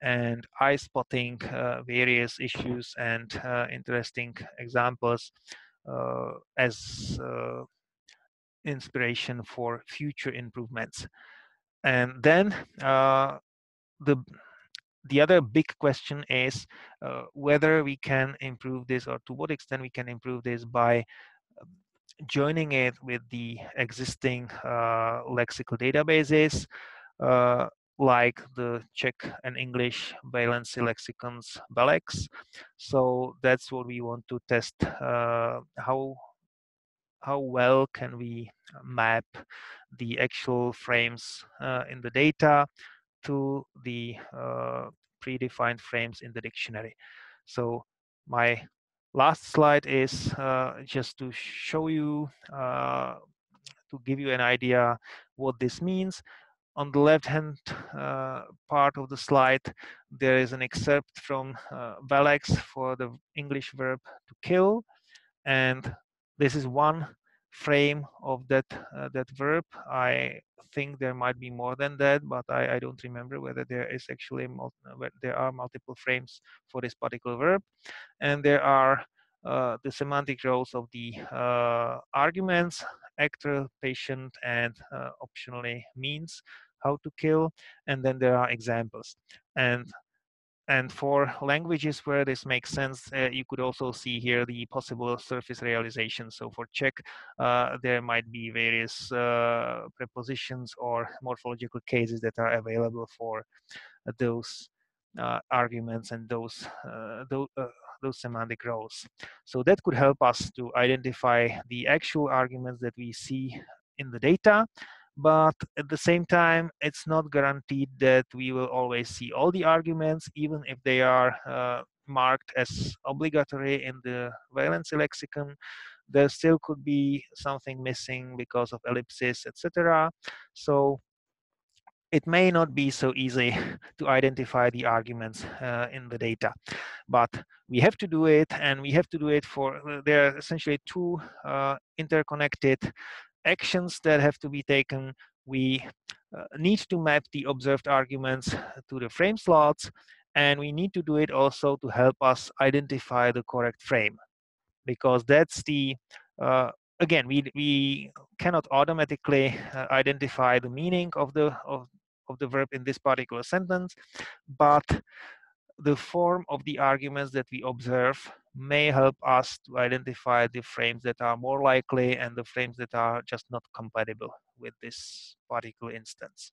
and eye spotting various issues and interesting examples as inspiration for future improvements. And then the other big question is whether we can improve this, or to what extent we can improve this by joining it with the existing lexical databases like the Czech and English valency lexicons BELEX. So that's what we want to test, how well can we map the actual frames in the data to the predefined frames in the dictionary. So my last slide is just to show you, to give you an idea what this means. On the left-hand part of the slide, there is an excerpt from Valex for the English verb to kill, and this is one frame of that verb. I think there might be more than that, but I don't remember whether there is actually there are multiple frames for this particular verb. And there are the semantic roles of the arguments actor, patient, and optionally means how to kill. And then there are examples. And for languages where this makes sense, you could also see here the possible surface realization. So for Czech, there might be various prepositions or morphological cases that are available for those arguments and those semantic roles. So that could help us to identify the actual arguments that we see in the data. But at the same time, it's not guaranteed that we will always see all the arguments, even if they are marked as obligatory in the valency lexicon. There still could be something missing because of ellipsis, etc. So it may not be so easy to identify the arguments in the data, but we have to do it, and we have to do it for, there are essentially two interconnected actions that have to be taken. We need to map the observed arguments to the frame slots, and we need to do it also to help us identify the correct frame, because that's the again, we cannot automatically identify the meaning of the verb in this particular sentence, but the form of the arguments that we observe may help us to identify the frames that are more likely and the frames that are just not compatible with this particular instance.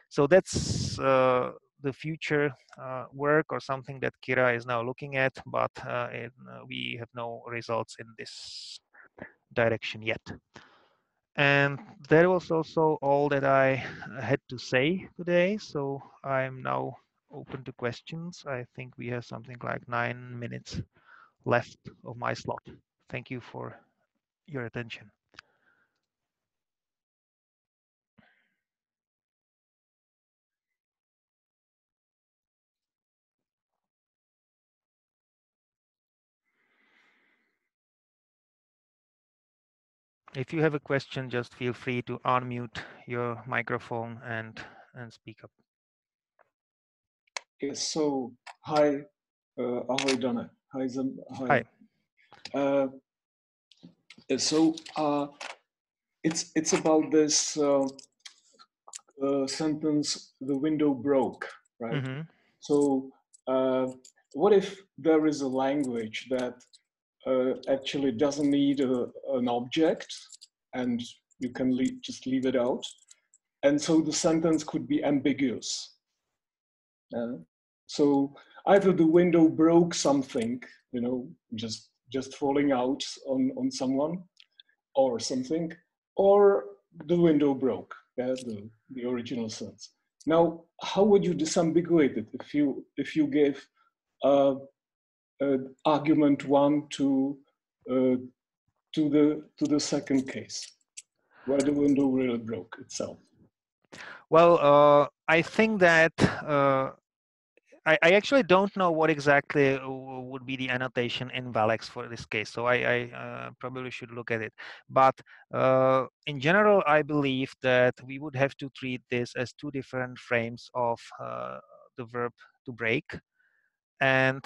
So that's the future work, or something that Kira is now looking at, but we have no results in this direction yet. And that was also all that I had to say today. So I'm now open to questions. I think we have something like 9 minutes left of my slot. Thank you for your attention. If you have a question, just feel free to unmute your microphone and speak up. Yes, so hi, ahoy Dana. Hi, hi. So it's about this sentence, the window broke, right? Mm-hmm. So what if there is a language that actually doesn't need an object, and you can just leave it out, and so the sentence could be ambiguous. So either the window broke something, you know, just falling out on someone or something, or the window broke, the original sense. Now, how would you disambiguate it if you give argument one to the second case, where the window really broke itself? Well, I think that I actually don't know what exactly would be the annotation in Valex for this case, so I probably should look at it. But in general, I believe that we would have to treat this as two different frames of the verb to break, and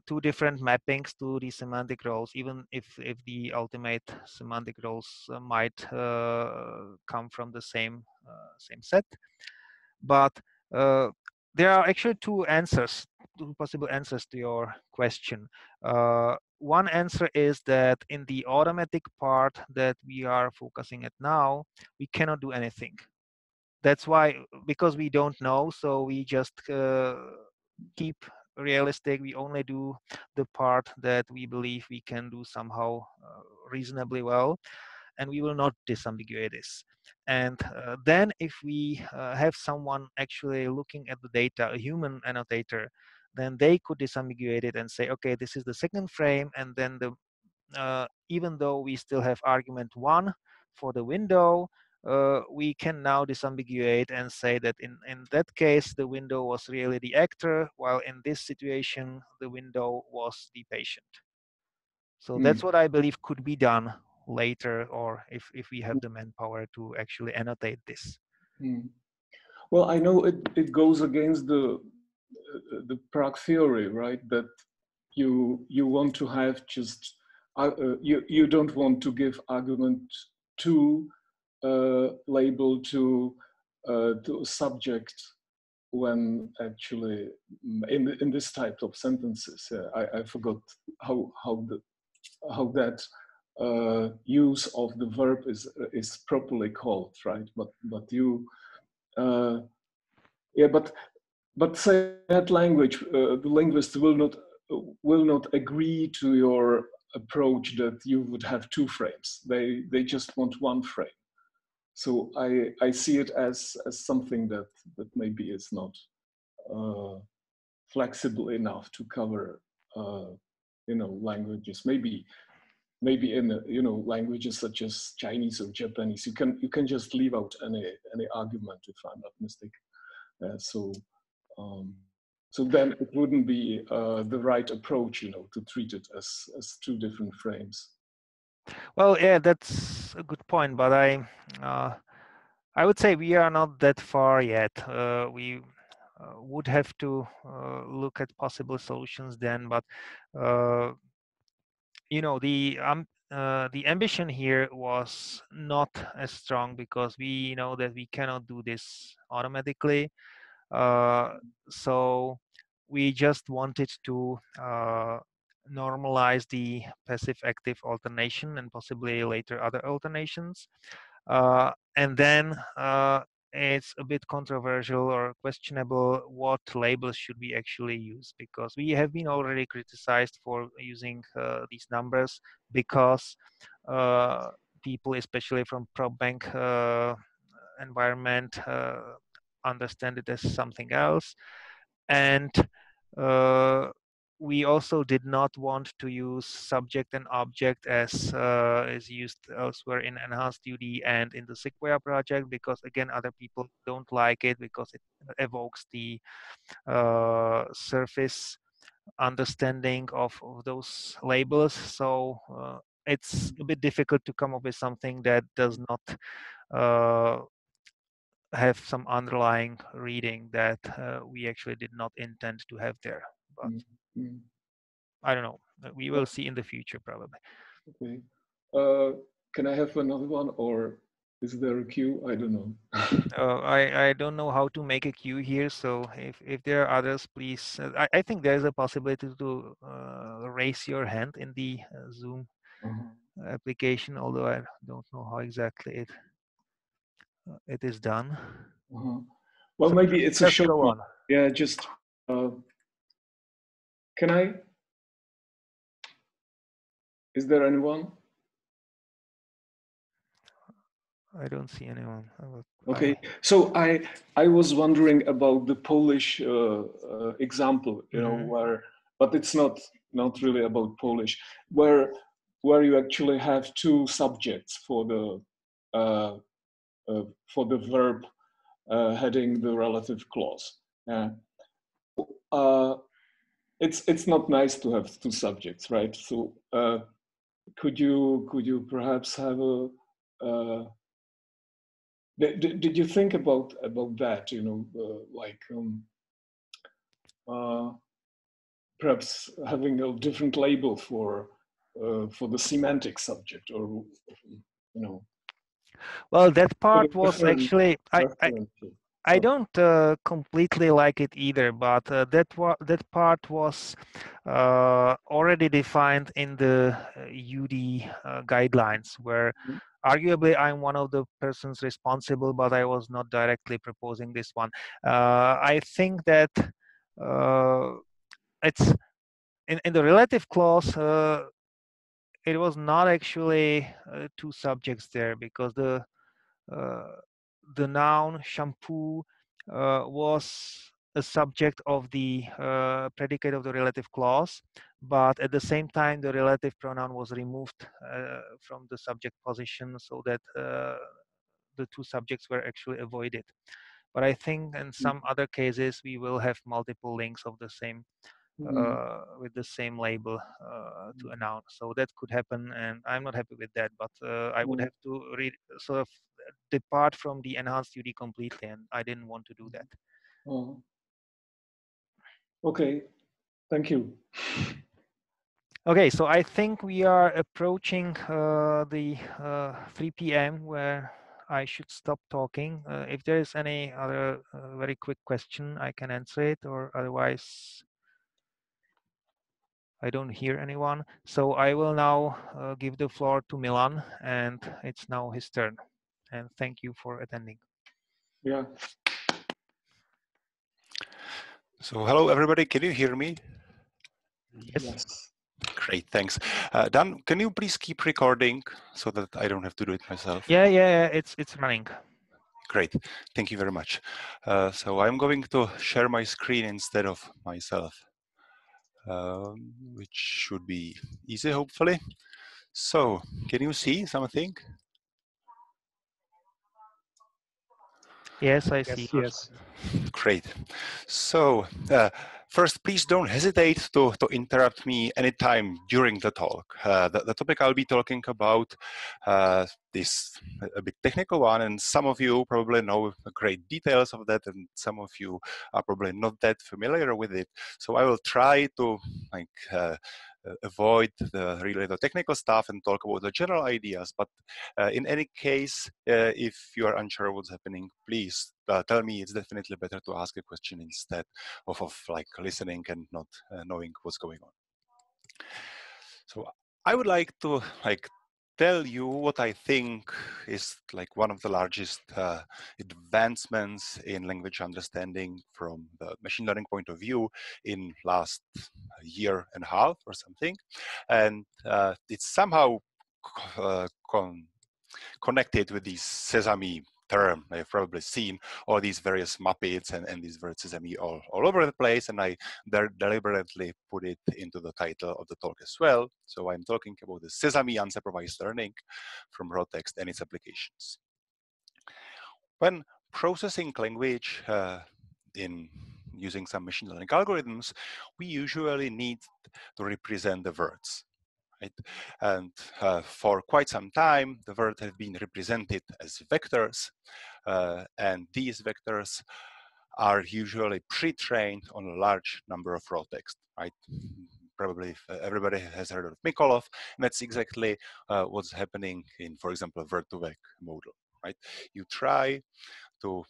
two different mappings to the semantic roles, even if the ultimate semantic roles might come from the same set. But there are actually two possible answers to your question. One answer is that in the automatic part that we are focusing at now, we cannot do anything. That's why, because we don't know, so we just keep realistic. We only do the part that we believe we can do somehow reasonably well, and we will not disambiguate this. And then if we have someone actually looking at the data, a human annotator, then they could disambiguate it and say, okay, this is the second frame, and then even though we still have argument one for the window, we can now disambiguate and say that in that case, the window was really the actor, while in this situation, the window was the patient. So that's what I believe could be done later, or if we have the manpower to actually annotate this. Well, I know it goes against the Prague theory, right? That you want to have just you don't want to give argument to label to a subject when actually in this type of sentences. I forgot how that use of the verb is properly called, right? But you yeah, but say that language, the linguist will not agree to your approach that you would have two frames. They just want one frame. So I see it as something that maybe is not flexible enough to cover languages. Maybe in languages such as Chinese or Japanese, you can just leave out any argument, if I'm not mistaken. So then it wouldn't be the right approach, to treat it as two different frames. Well, yeah, that's a good point, but I would say we are not that far yet. We would have to look at possible solutions then, but the ambition here was not as strong because we know that we cannot do this automatically. So we just wanted to normalize the passive-active alternation and possibly later other alternations. And then it's a bit controversial or questionable what labels should we actually use, because we have been already criticized for using these numbers because people, especially from prop bank environment, understand it as something else. And we also did not want to use subject and object as is used elsewhere in Enhanced UD and in the Sequoia project, because again other people don't like it because it evokes the surface understanding of those labels. So it's a bit difficult to come up with something that does not have some underlying reading that we actually did not intend to have there. But I don't know. We will see in the future, probably. Okay. Can I have another one, or is there a queue? I don't know. I don't know how to make a queue here, so if there are others, please. I think there is a possibility to raise your hand in the Zoom application, although I don't know how exactly it is done. Well, So maybe it's a just short go one. on. Yeah, just can I? Is there anyone? I don't see anyone. Okay, so I was wondering about the Polish example, where, but it's not really about Polish, where you actually have two subjects for the verb heading the relative clause. It's not nice to have two subjects, right? So could you perhaps have a did you think about that? Like perhaps having a different label for the semantic subject, or Well, that for part the was actually I don't completely like it either, but that part was already defined in the UD guidelines, where arguably I'm one of the persons responsible, but I was not directly proposing this one. I think that it's in the relative clause. It was not actually two subjects there, because the noun shampoo was a subject of the predicate of the relative clause, but at the same time the relative pronoun was removed from the subject position, so that the two subjects were actually avoided. But I think in some other cases we will have multiple links of the same with the same label to a noun. So that could happen, and I'm not happy with that. But I would have to sort of depart from the enhanced UD completely, and I didn't want to do that. Okay, thank you. Okay, so I think we are approaching the 3 p.m. where I should stop talking. If there is any other very quick question, I can answer it, or otherwise I don't hear anyone. So I will now give the floor to Milan, and it's now his turn. And thank you for attending. Yeah. So hello everybody, can you hear me? Yes. Great, thanks. Dan, can you please keep recording so that I don't have to do it myself? Yeah, it's running. Great, thank you very much. So I'm going to share my screen instead of myself, which should be easy, hopefully. So, can you see something? Yes, I see. Yes. Great. So, first, please don't hesitate to interrupt me anytime during the talk. The topic I'll be talking about is a bit technical one, and some of you probably know great details of that, and some of you are probably not that familiar with it. So I will try to avoid the technical stuff and talk about the general ideas. But in any case, if you are unsure what's happening, please tell me. It's definitely better to ask a question instead of like listening and not knowing what's going on. So I would like to tell you what I think is like one of the largest advancements in language understanding from the machine learning point of view in last year and a half or something. And it's somehow connected with these Sesame term I've probably seen all these various Muppets and these words Sesame all over the place, and I deliberately put it into the title of the talk as well. So I'm talking about the Sesame unsupervised learning from raw text and its applications. When processing language in using some machine learning algorithms, we usually need to represent the words. Right? And for quite some time, the words have been represented as vectors, and these vectors are usually pre-trained on a large number of raw text. Right? Probably everybody has heard of Mikolov, and that's exactly what's happening in, for example, a word-to-vec model. Right? You try to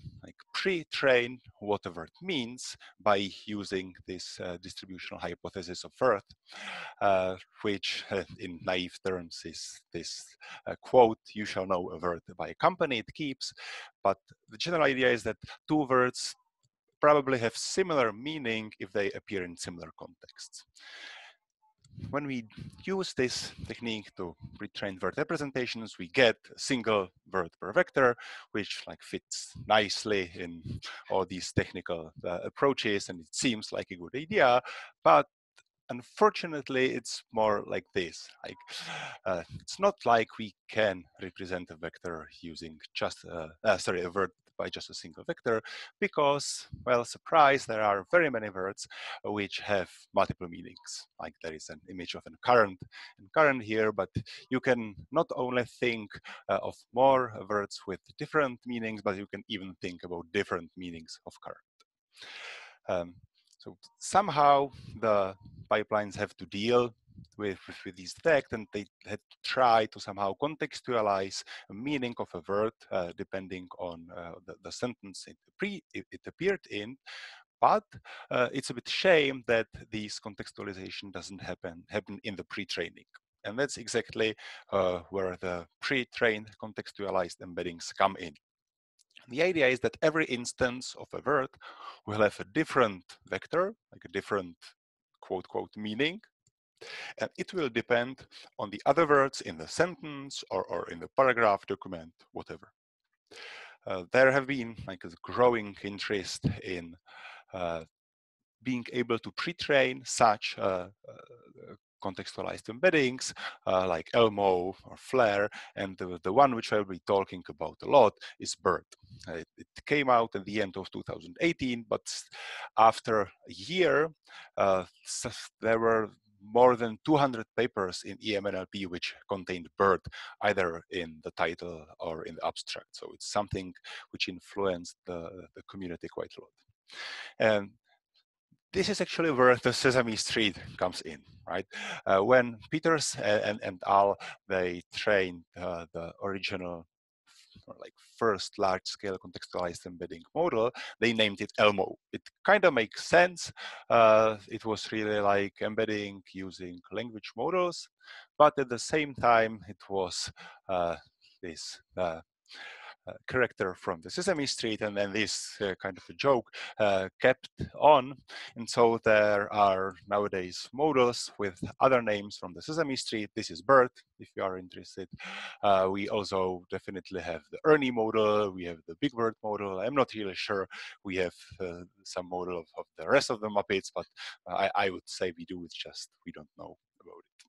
pre-train what a word means by using this distributional hypothesis of worth, which in naive terms is this quote, "You shall know a word by a company it keeps." But the general idea is that two words probably have similar meaning if they appear in similar contexts. When we use this technique to pre-train word representations, we get a single word per vector, which fits nicely in all these technical approaches, and it seems like a good idea. But unfortunately, it's more like this. It's not like we can represent a vector using just a word by just a single vector, because, well, surprise, there are very many words which have multiple meanings. Like there is an image of a current here, but you can not only think of more words with different meanings, but you can even think about different meanings of current. So somehow the pipelines have to deal with this fact, and they had to try to somehow contextualize a meaning of a word depending on the sentence it appeared in. But it's a bit shame that this contextualization doesn't happen in the pre-training. And that's exactly where the pre-trained contextualized embeddings come in. The idea is that every instance of a word will have a different vector, like a different quote meaning, and it will depend on the other words in the sentence or in the paragraph, document, whatever. There have been a growing interest in being able to pre-train such contextualized embeddings like Elmo or Flare, and the one which I'll be talking about a lot is BERT. It came out at the end of 2018, but after a year, there were more than 200 papers in EMNLP which contained BERT either in the title or in the abstract. So it's something which influenced the community quite a lot. And this is actually where the Sesame Street comes in, right? When Peters and Al, they trained the original, or like first large-scale contextualized embedding model, they named it Elmo. It kind of makes sense. It was really like embedding using language models, but at the same time, it was this character from the Sesame Street, and then this kind of a joke kept on. And so there are nowadays models with other names from the Sesame Street. This is BERT, if you are interested. We also definitely have the Ernie model. We have the Big Bird model. I'm not really sure. We have some model of the rest of the Muppets, but I would say we do. It's just we don't know about it.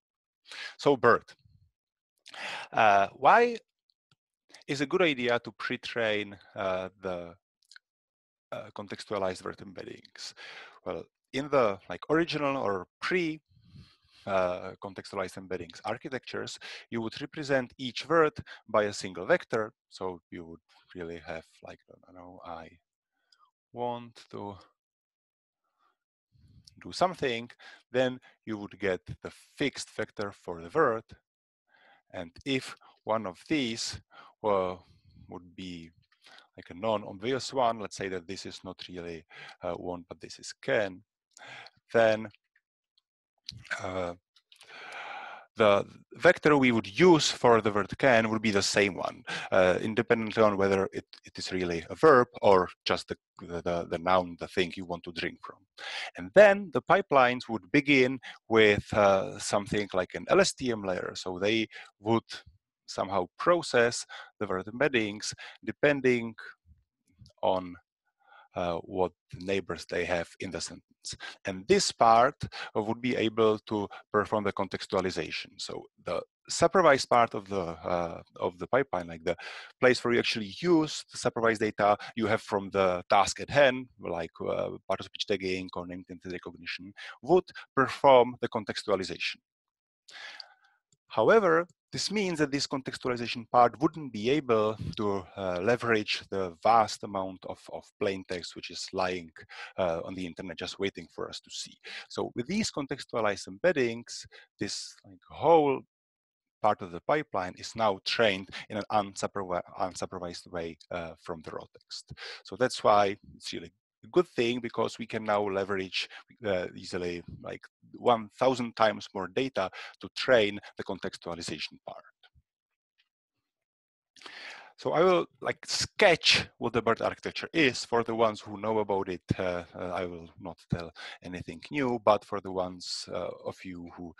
So BERT. Why is a good idea to pre-train the contextualized word embeddings? Well, in the original or pre contextualized embeddings architectures, you would represent each word by a single vector. So you would really have like, I don't know, I want to do something, then you would get the fixed vector for the word. And if one of these would be like a non-obvious one, let's say that this is not really one, but this is can, then the vector we would use for the word can would be the same one, independently on whether it is really a verb or just the noun, the thing you want to drink from. And then the pipelines would begin with something like an LSTM layer. So they would somehow process the word embeddings depending on what neighbors they have in the sentence. And this part would be able to perform the contextualization. So the supervised part of the pipeline, like the place where you actually use the supervised data you have from the task at hand, like part of speech tagging or named entity recognition, would perform the contextualization. However, this means that this contextualization part wouldn't be able to leverage the vast amount of plain text which is lying on the internet just waiting for us to see. So with these contextualized embeddings, this whole part of the pipeline is now trained in an unsupervised way from the raw text. So that's why it's really a good thing, because we can now leverage easily like 1,000 times more data to train the contextualization part. So I will sketch what the BERT architecture is for the ones who know about it. I will not tell anything new, but for the ones of you who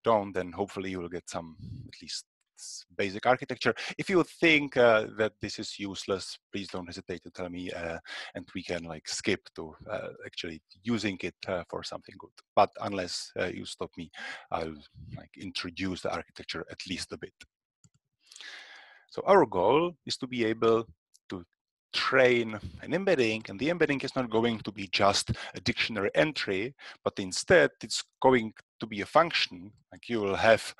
don't, then hopefully you will get some at least basic architecture. If you think that this is useless, please don't hesitate to tell me, and we can skip to actually using it for something good. But unless you stop me, I'll introduce the architecture at least a bit. So our goal is to be able to train an embedding, and the embedding is not going to be just a dictionary entry, but instead it's going to be a function. Like you will have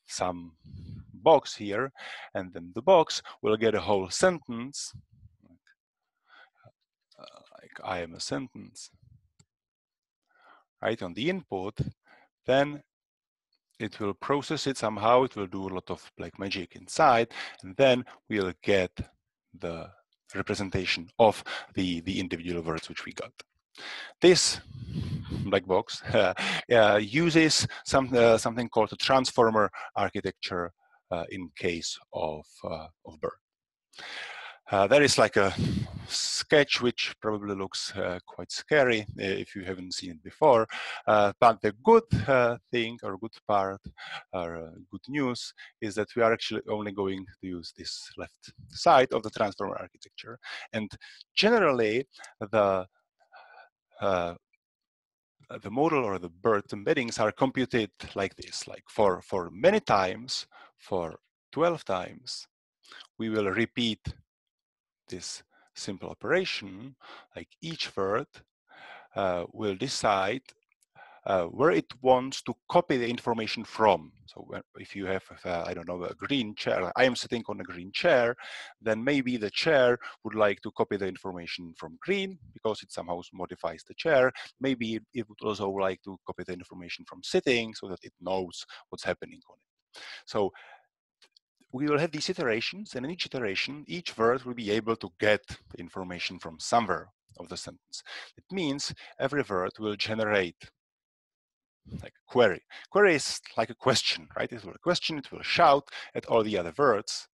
some box here, and then the box will get a whole sentence, like I am a sentence, right, on the input. Then it will process it somehow, it will do a lot of magic inside, and then we'll get the representation of the individual words which we got. This black box uses something called a transformer architecture in case of BERT. There is a sketch which probably looks quite scary if you haven't seen it before, but the good thing or good part or good news is that we are actually only going to use this left side of the transformer architecture, and generally the model or the BERT embeddings are computed like this, for many times, for 12 times, we will repeat this simple operation. Like each word will decide where it wants to copy the information from. So if you have, I don't know, a green chair, I am sitting on a green chair, then maybe the chair would like to copy the information from green because it somehow modifies the chair. Maybe it would also like to copy the information from sitting so that it knows what's happening on it. So we will have these iterations, and in each iteration, each word will be able to get the information from somewhere of the sentence. It means every word will generate like a query. Query is like a question, right? It will question, it will shout at all the other words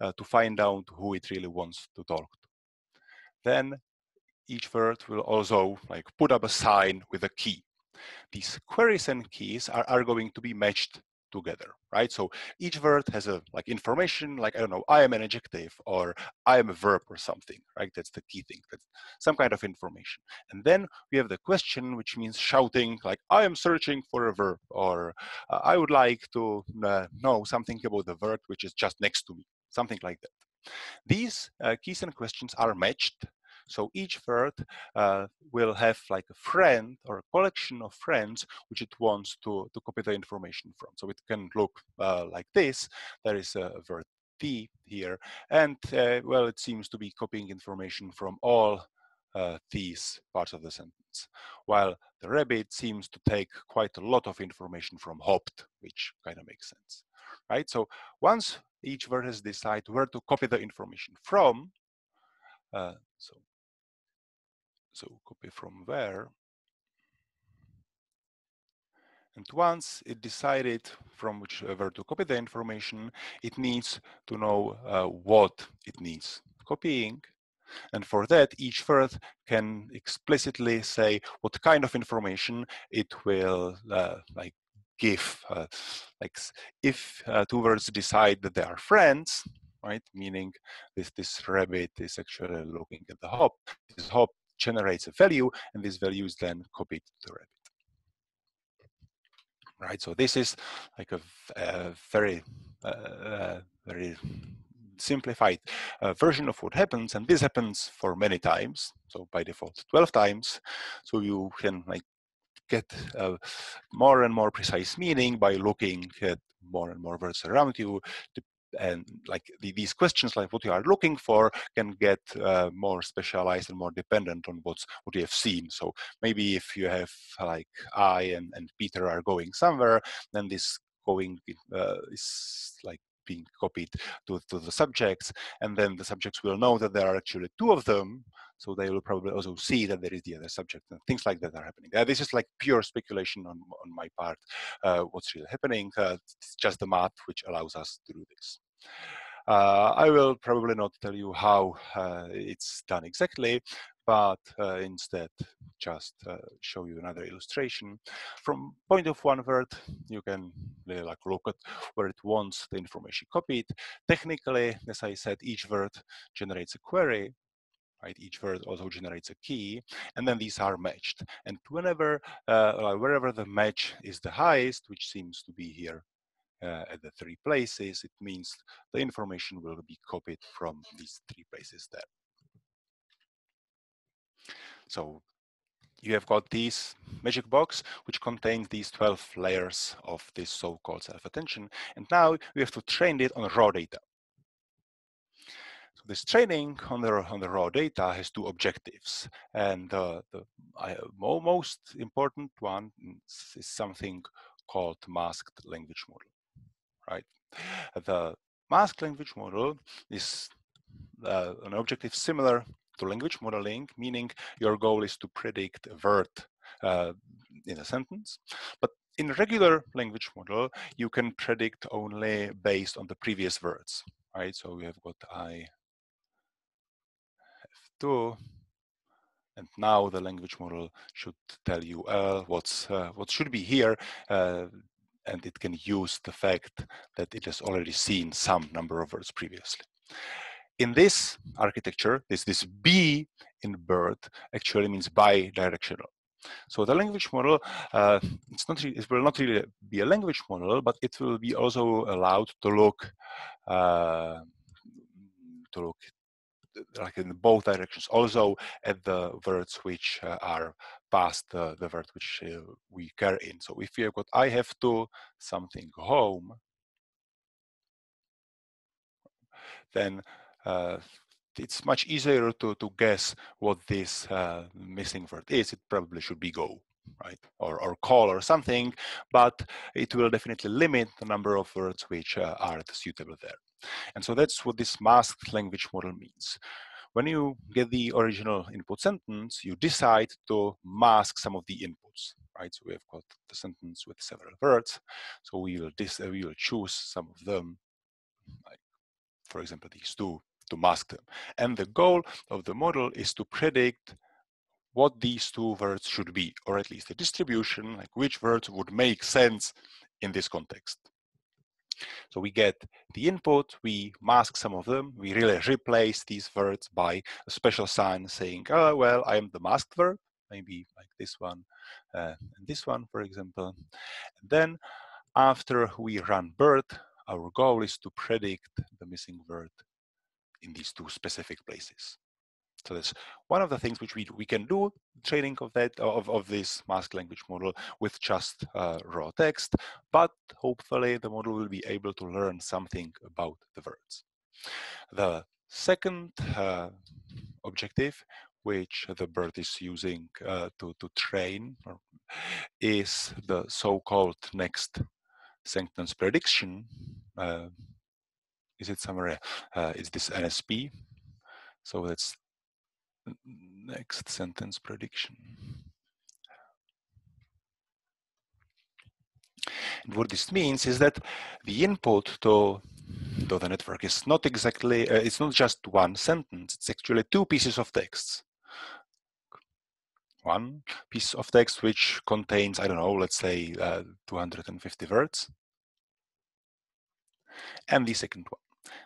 to find out who it really wants to talk to. Then each word will also like put up a sign with a key. These queries and keys are going to be matched together, right? So each word has a like information, like, I don't know, I am an adjective or I am a verb or something, right? That's the key thing. That's some kind of information. And then we have the question, which means shouting, like, I am searching for a verb, or I would like to know something about the verb which is just next to me, something like that. These keys and questions are matched. So each word will have like a friend or a collection of friends which it wants to copy the information from. So it can look like this. There is a word T here, and well, it seems to be copying information from all these parts of the sentence, while the rabbit seems to take quite a lot of information from hopped, which kind of makes sense, right? So once each word has decided where to copy the information from, so copy from where. And once it decided from whichever to copy the information, it needs to know what it needs copying. And for that, each word can explicitly say what kind of information it will like give. Like if two words decide that they are friends, right? Meaning this rabbit is actually looking at the hop. This hop generates a value, and this value is then copied to the rabbit. Right, so this is like a very simplified version of what happens, and this happens for many times. So by default, 12 times. So you can like get more and more precise meaning by looking at more and more words around you. And like these questions, like what you are looking for, can get more specialized and more dependent on what you have seen. So maybe if you have like I and Peter are going somewhere, then this going is like being copied to the subjects, and then the subjects will know that there are actually two of them, so they will probably also see that there is the other subject, and things like that are happening. This is like pure speculation on my part, what's really happening. It's just the math which allows us to do this. I will probably not tell you how it's done exactly, but instead just show you another illustration. From point of one word, you can really like look at where it wants the information copied. Technically, as I said, each word generates a query. Right, each word also generates a key, and then these are matched. And whenever, wherever the match is the highest, which seems to be here at the 3 places, it means the information will be copied from these 3 places there. So you have got this magic box, which contains these 12 layers of this so-called self-attention, and now we have to train it on raw data. So this training on the raw data has 2 objectives, and the most important one is something called masked language model, right? The masked language model is an objective similar to language modeling, meaning your goal is to predict a word in a sentence, but in a regular language model, you can predict only based on the previous words, right? So we have got I have 2, and now the language model should tell you what should be here, and it can use the fact that it has already seen some number of words previously. In this architecture, this B in BERT actually means bi-directional. So the language model, it will not really be a language model, but it will be also allowed to look like in both directions, also at the words which are past the word which we care in. So if we have got I have to something home, then it's much easier to guess what this missing word is. It probably should be go, right? Or call or something, but it will definitely limit the number of words which are suitable there. And so that's what this masked language model means. When you get the original input sentence, you decide to mask some of the inputs, right? So we have got the sentence with several words. So we will choose some of them, like, for example, these two, to mask them. And the goal of the model is to predict what these two words should be, or at least a distribution, like which words would make sense in this context. So we get the input, we mask some of them, we really replace these words by a special sign saying, oh, well, I am the masked verb, maybe like this one and this one, for example. And then after we run BERT, our goal is to predict the missing word in these two specific places. So that's one of the things which we can do, training of that of this masked language model with just raw text, but hopefully the model will be able to learn something about the words. The second objective, which the BERT is using to train, is the so-called next sentence prediction. Is it somewhere? Is this NSP? So that's next sentence prediction. And what this means is that the input to the network is not exactly, it's not just one sentence, it's actually two pieces of text. One piece of text which contains, I don't know, let's say 250 words. And the second one.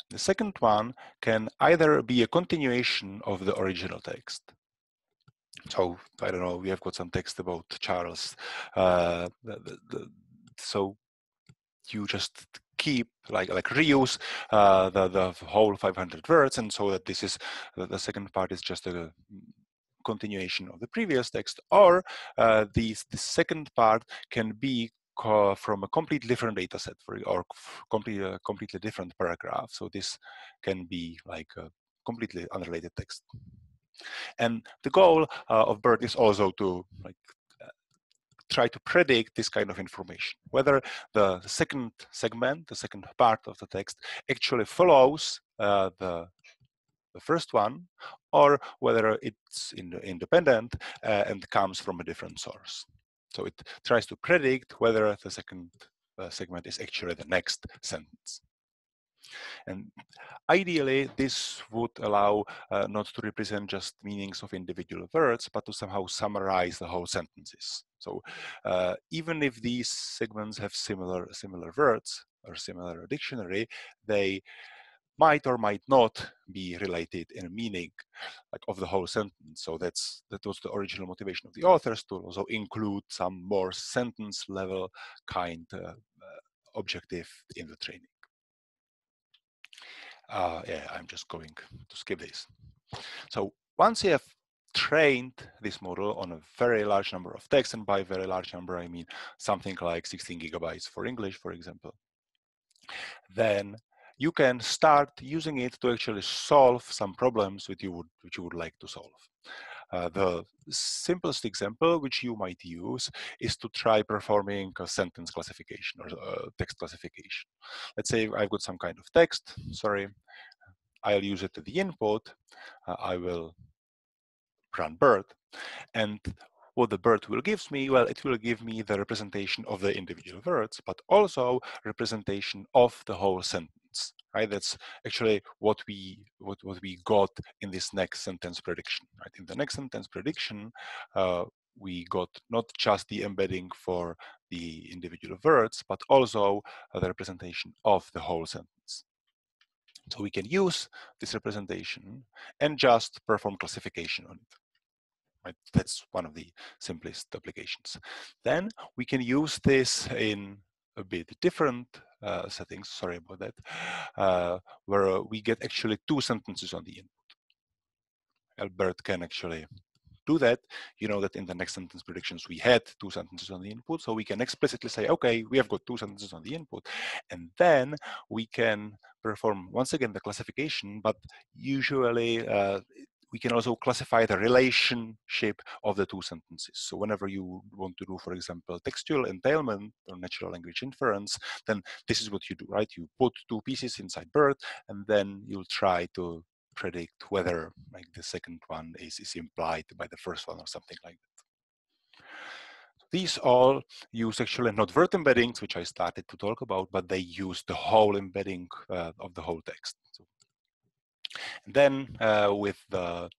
The second one can either be a continuation of the original text. So I don't know, we have got some text about Charles. So you just keep like reuse the whole 500 words, and so that this is the second part is just a continuation of the previous text, or the second part can be from a completely different data set or completely different paragraph. So this can be like a completely unrelated text. And the goal of BERT is also to try to predict this kind of information, whether the second segment, the second part of the text actually follows the first one, or whether it's independent and comes from a different source. So it tries to predict whether the second segment is actually the next sentence. And ideally, this would allow not to represent just meanings of individual words, but to somehow summarize the whole sentences. So even if these segments have similar words or similar dictionary, they might or might not be related in meaning, like of the whole sentence. So that was the original motivation of the authors to also include some more sentence level kind objective in the training. Yeah, I'm just going to skip this. So once you have trained this model on a very large number of texts, and by very large number, I mean something like 16 gigabytes for English, for example, then you can start using it to actually solve some problems which you would like to solve. The simplest example which you might use is to try performing a sentence classification or text classification. Let's say I've got some kind of text, sorry, I'll use it to the input, I will run BERT, and what the BERT will give me, well, it will give me the representation of the individual words, but also representation of the whole sentence, right? That's actually what we got in this next sentence prediction, right? In the next sentence prediction, we got not just the embedding for the individual words, but also the representation of the whole sentence. So we can use this representation and just perform classification on it. Right? That's one of the simplest applications. Then we can use this in a bit different settings, sorry about that, where we get actually two sentences on the input. BERT can actually do that. You know that in the next sentence predictions we had 2 sentences on the input, so we can explicitly say, okay, we have got 2 sentences on the input, and then we can perform once again the classification, but usually we can also classify the relationship of the 2 sentences. So whenever you want to do, for example, textual entailment or natural language inference, then this is what you do, right? You put 2 pieces inside BERT, and then you'll try to predict whether like the second one is implied by the first one or something like that. These all use actually not word embeddings, which I started to talk about, but they use the whole embedding of the whole text. So, and then with the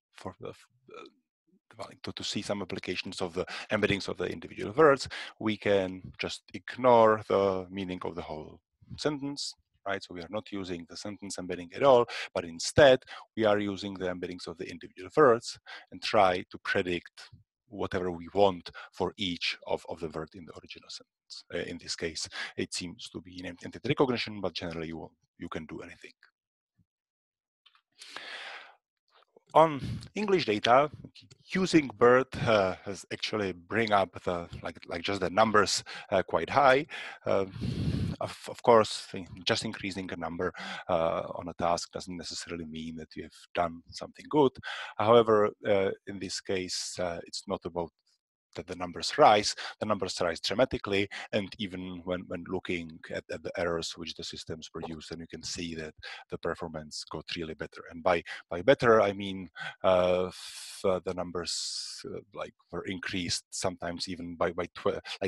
to see some applications of the embeddings of the individual words, we can just ignore the meaning of the whole sentence, right? So we are not using the sentence embedding at all, but instead we are using the embeddings of the individual words and try to predict whatever we want for each of the word in the original sentence. In this case, it seems to be named entity recognition, but generally you can do anything. On English data, using BERT has actually bring up the like just the numbers quite high. Of course, just increasing a number on a task doesn't necessarily mean that you have done something good. However, in this case, it's not about that the numbers rise dramatically, and even when looking at the errors which the systems produce, then you can see that the performance got really better. And by better, I mean the numbers like were increased, sometimes even by like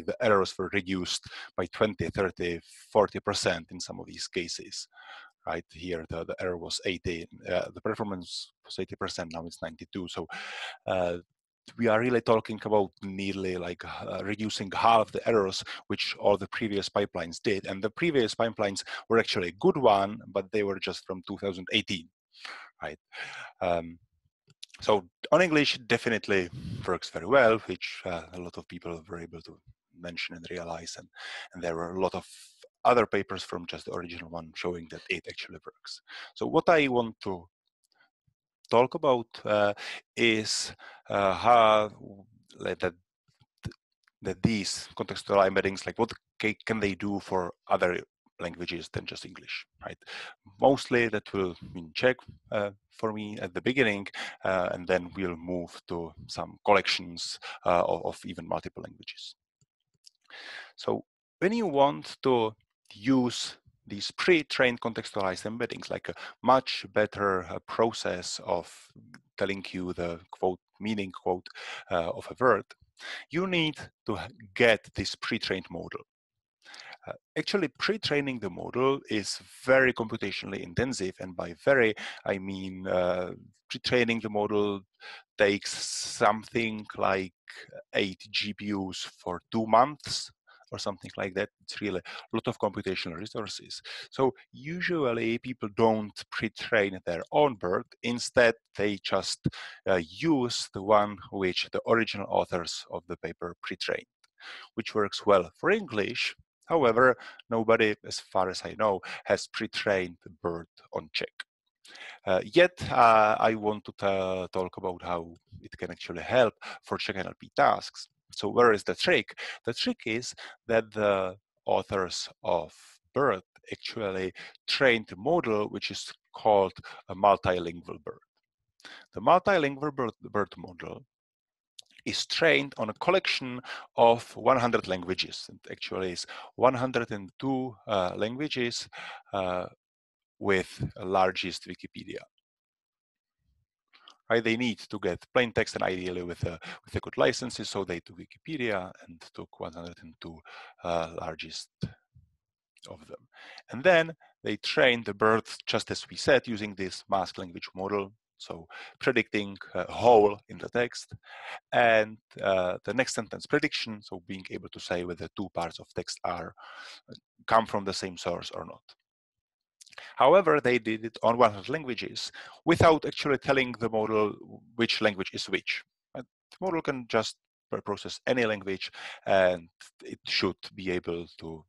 the errors were reduced by 20, 30, 40% in some of these cases. Right here, the error was 80, the performance was 80%, now it's 92. So we are really talking about nearly like reducing half the errors which all the previous pipelines did. And the previous pipelines were actually a good one, but they were just from 2018, right? So on English, it definitely works very well, which a lot of people were able to mention and realize. And there were a lot of other papers from just the original one showing that it actually works. So what I want to talk about is how that these contextual embeddings, like what can they do for other languages than just English, right? Mostly that will mean Czech for me at the beginning, and then we'll move to some collections of even multiple languages. So when you want to use these pre-trained contextualized embeddings, like a much better process of telling you the quote meaning quote of a word, you need to get this pre-trained model. Actually, pre-training the model is very computationally intensive, and by very, I mean pre-training the model takes something like 8 GPUs for 2 months or something like that. It's really a lot of computational resources. So usually people don't pre-train their own BERT. Instead, they just use the one which the original authors of the paper pre-trained, which works well for English. However, nobody, as far as I know, has pre-trained the BERT on Czech. Yet, I want to talk about how it can actually help for Czech NLP tasks. So where is the trick? The trick is that the authors of BERT actually trained a model which is called a multilingual BERT. The multilingual BERT model is trained on a collection of 100 languages. It actually is 102 languages with largest Wikipedia. Right, they need to get plain text and ideally with a good licenses, so they took Wikipedia and took 102 largest of them. And then they trained the BERT, just as we said, using this masked language model, so predicting whole in the text, and the next sentence prediction, so being able to say whether 2 parts of text come from the same source or not. However, they did it on 100 languages without actually telling the model which language is which. The model can just process any language, and it should be able to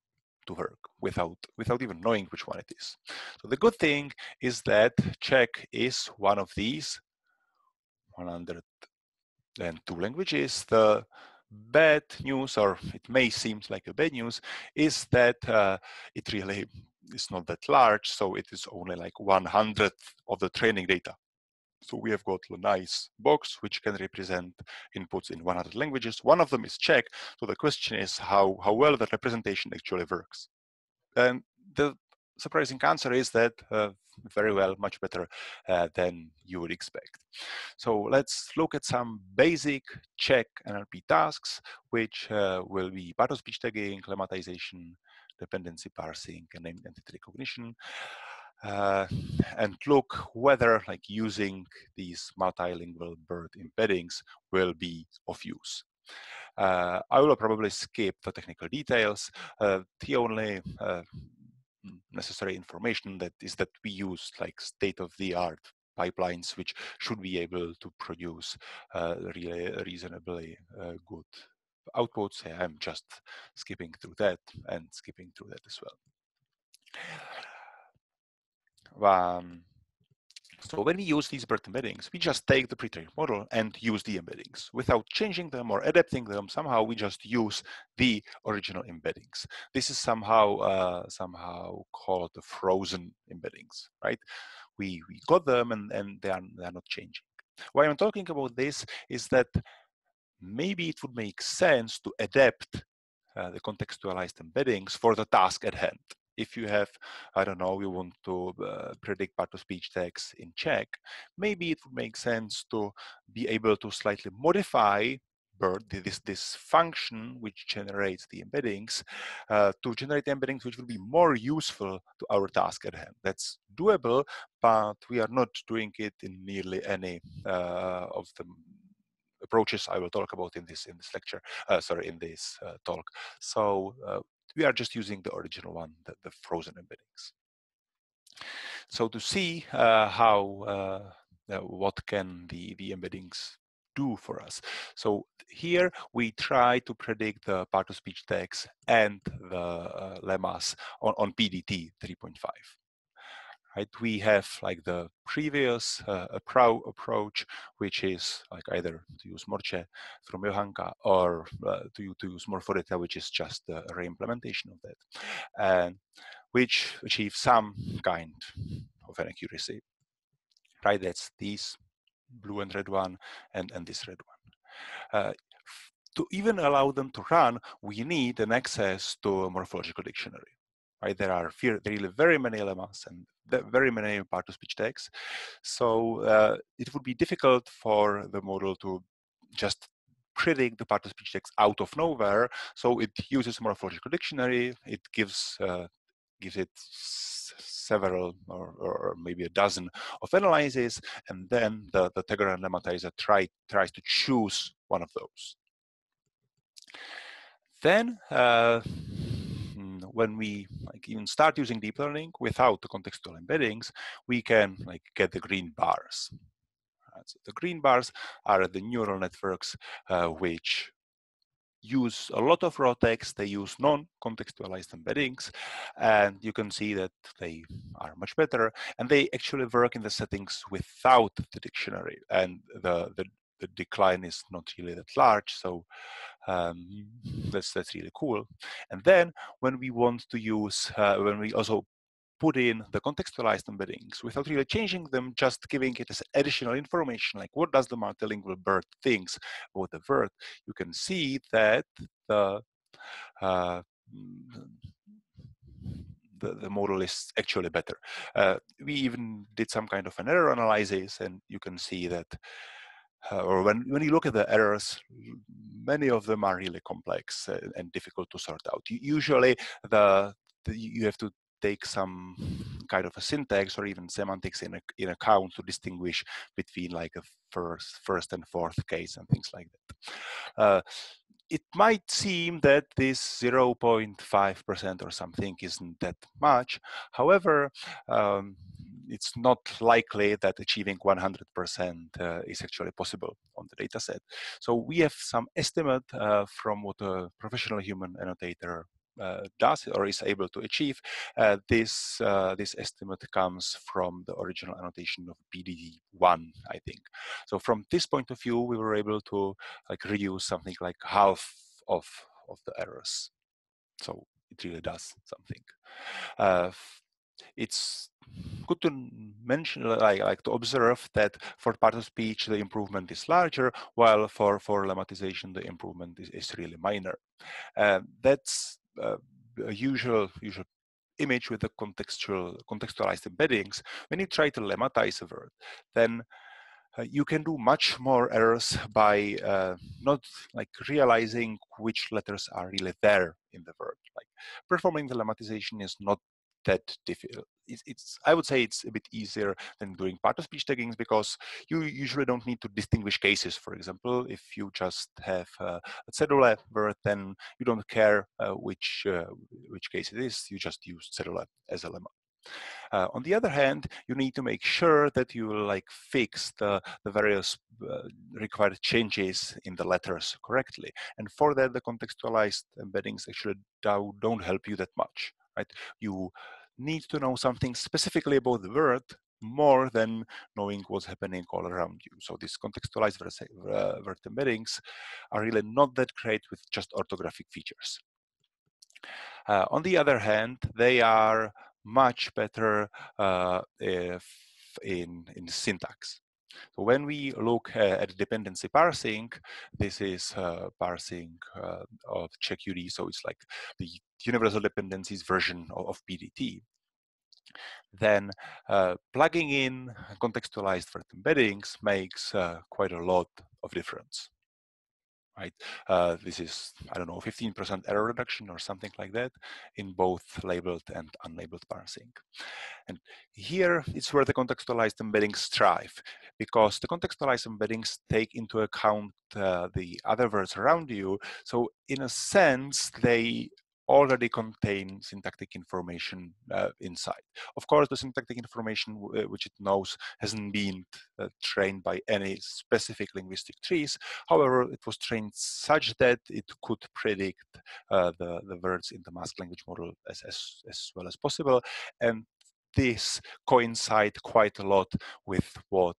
work without even knowing which one it is. So the good thing is that Czech is one of these 102 languages. The bad news, or it may seem like a bad news, is that it really is not that large, so it is only like 1/100th of the training data. So we have got a nice box which can represent inputs in 100 languages. One of them is Czech, so the question is how well the representation actually works. And the surprising answer is that very well, much better than you would expect. So let's look at some basic Czech NLP tasks, which will be part of speech tagging, lemmatization, dependency parsing, and entity recognition. And look whether like using these multilingual BERT embeddings will be of use. I will probably skip the technical details. The only necessary information that we use like state-of-the-art pipelines, which should be able to produce really reasonably good outputs. I'm just skipping through that and skipping through that as well. So when we use these BERT embeddings, we just take the pre-trained model and use the embeddings without changing them or adapting them. Somehow we just use the original embeddings. This is somehow called the frozen embeddings, right? We got them and they are not changing. Why I'm talking about this is that maybe it would make sense to adapt the contextualized embeddings for the task at hand. If you have, I don't know, you want to predict part-of-speech text in Czech, maybe it would make sense to be able to slightly modify BERT, this function which generates the embeddings, to generate embeddings which will be more useful to our task at hand. That's doable, but we are not doing it in nearly any of the approaches I will talk about in this lecture. In this talk. So we are just using the original one, the frozen embeddings. So to see what can the embeddings do for us. So here we try to predict the part-of-speech text and the lemmas on PDT 3.5. Right, we have like the previous approach, which is like either to use Morche from Johanka or to use Morphodata, which is just a re-implementation of that, and which achieves some kind of an accuracy. Right, that's this blue and red one and this red one. To even allow them to run, we need an access to a morphological dictionary. Right, there are really very many lemmas and very many part-of-speech texts. So it would be difficult for the model to just predict the part-of-speech text out of nowhere. So it uses morphological dictionary. It gives it several or maybe a dozen of analyses, and then the tagger and lemmatizer tries to choose one of those. Then when we even start using deep learning without the contextual embeddings, we can get the green bars. So the green bars are the neural networks which use a lot of raw text. They use non-contextualized embeddings, and you can see that they are much better, and they actually work in the settings without the dictionary, and the decline is not really that large, so that's really cool. And then when we want to use, when we also put in the contextualized embeddings without really changing them, just giving it as additional information, like what does the multilingual BERT thinks about the word, you can see that the model is actually better. We even did some kind of an error analysis, and you can see that or when you look at the errors, many of them are really complex and difficult to sort out. Usually you have to take some kind of a syntax or even semantics in account to distinguish between like a first and fourth case and things like that. It might seem that this 0.5% or something isn't that much. However, it's not likely that achieving 100% is actually possible on the data set. So we have some estimate from what a professional human annotator does or is able to achieve, this estimate comes from the original annotation of BDD1, I think. So from this point of view, we were able to reduce something like half of the errors. So it really does something. It's good to mention, to observe that for part of speech the improvement is larger, while for lemmatization the improvement is really minor. That's a usual image with the contextualized embeddings. When you try to lemmatize a word, then you can do much more errors by not realizing which letters are really there in the word. Performing the lemmatization is not that difficult. I would say it's a bit easier than doing part of speech taggings, because you usually don't need to distinguish cases. For example, if you just have a cedula word, then you don't care which case it is. You just use cedula as a lemma. On the other hand, you need to make sure that you fix the various required changes in the letters correctly. And for that, the contextualized embeddings actually don't help you that much, right? You need to know something specifically about the word more than knowing what's happening all around you. So these contextualized word embeddings are really not that great with just orthographic features. On the other hand, they are much better in syntax. So when we look at dependency parsing, this is parsing of Czech UD, so it's like the universal dependencies version of PDT. Then plugging in contextualized word embeddings makes quite a lot of difference. Right, this is, I don't know, 15% error reduction or something like that in both labeled and unlabeled parsing. And here it's where the contextualized embeddings thrive, because the contextualized embeddings take into account the other words around you. So in a sense, they already contain syntactic information inside. Of course, the syntactic information which it knows hasn't been trained by any specific linguistic trees. However, it was trained such that it could predict the words in the masked language model as well as possible. And this coincide quite a lot with what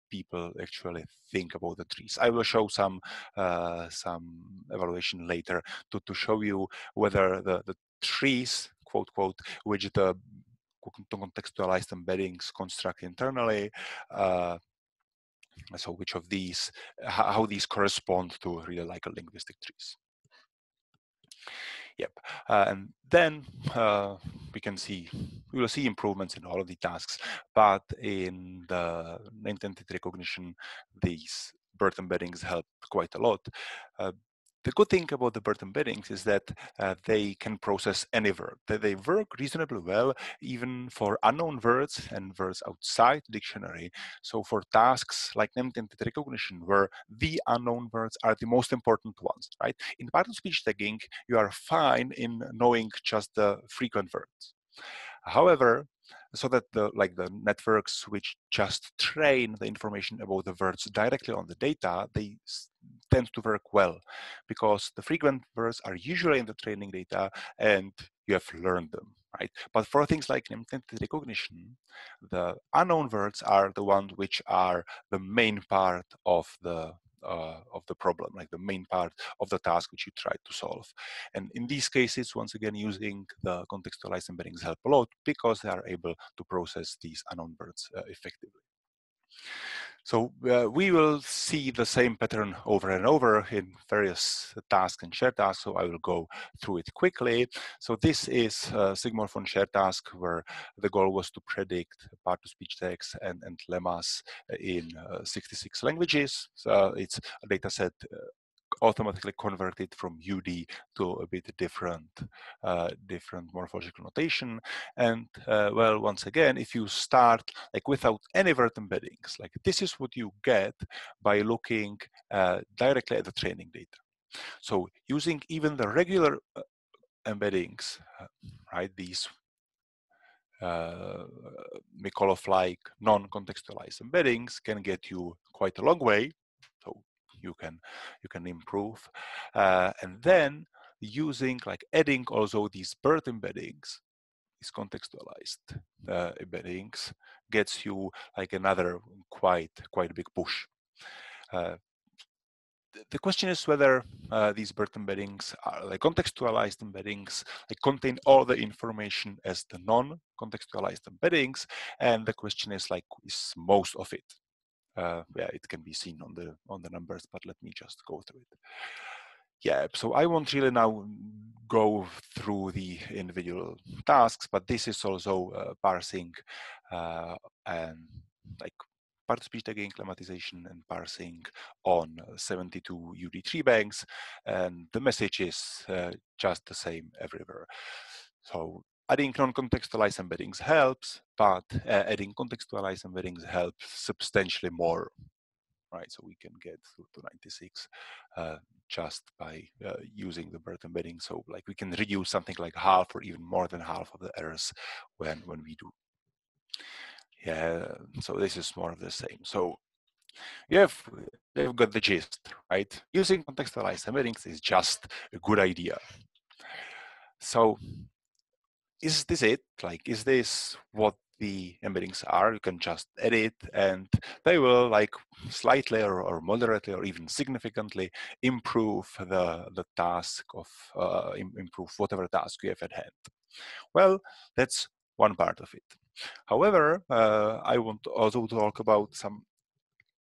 people actually think about the trees. I will show some evaluation later to show you whether the trees, quote, quote, which the contextualized embeddings construct internally, so which of these, how these correspond to really like a linguistic trees. Yep, and then we will see improvements in all of the tasks, but in the named entity recognition, these BERT embeddings help quite a lot. The good thing about the BERT embeddings is that they can process any word. They work reasonably well even for unknown words and words outside the dictionary. So for tasks like named entity recognition, where the unknown words are the most important ones, right? In part of speech tagging, you are fine in knowing just the frequent words. However, so that the networks which just train the information about the words directly on the data, they tend to work well, because the frequent words are usually in the training data and you have learned them, right? But for things like named entity recognition, the unknown words are the ones which are the main part of the problem, like the main part of the task which you try to solve. And in these cases, once again, using the contextualized embeddings help a lot, because they are able to process these unknown words effectively. So we will see the same pattern over and over in various tasks and shared tasks, so I will go through it quickly. So this is Sigmoid von shared task, where the goal was to predict part-to-speech text and lemmas in 66 languages. So it's a data set automatically converted from UD to a bit different morphological notation. And well, once again, if you start without any word embeddings, this is what you get by looking directly at the training data. So using even the regular embeddings, right, these Mikolov-like non-contextualized embeddings can get you quite a long way. So you can improve, and then using, like adding also these BERT embeddings, these contextualized embeddings, gets you like another quite big push. The question is whether these BERT embeddings are like contextualized embeddings, like contain all the information as the non-contextualized embeddings, and the question is like, is most of it? Yeah, it can be seen on the numbers, but let me just go through it. Yeah, so I won't really now go through the individual tasks, but this is also parsing and like part-speech tagging, lemmatization, and parsing on 72 UD3 banks, and the message is just the same everywhere. So adding non-contextualized embeddings helps, but adding contextualized embeddings helps substantially more. Right, so we can get to 96 just by using the BERT embedding. So like we can reduce something like half or even more than half of the errors when we do. Yeah, so this is more of the same. So they've got the gist, right? Using contextualized embeddings is just a good idea. So is this it? Like, is this what the embeddings are? You can just edit and they will like slightly or moderately or even significantly improve the task of improve whatever task you have at hand. Well, that's one part of it. However, I want also to talk about some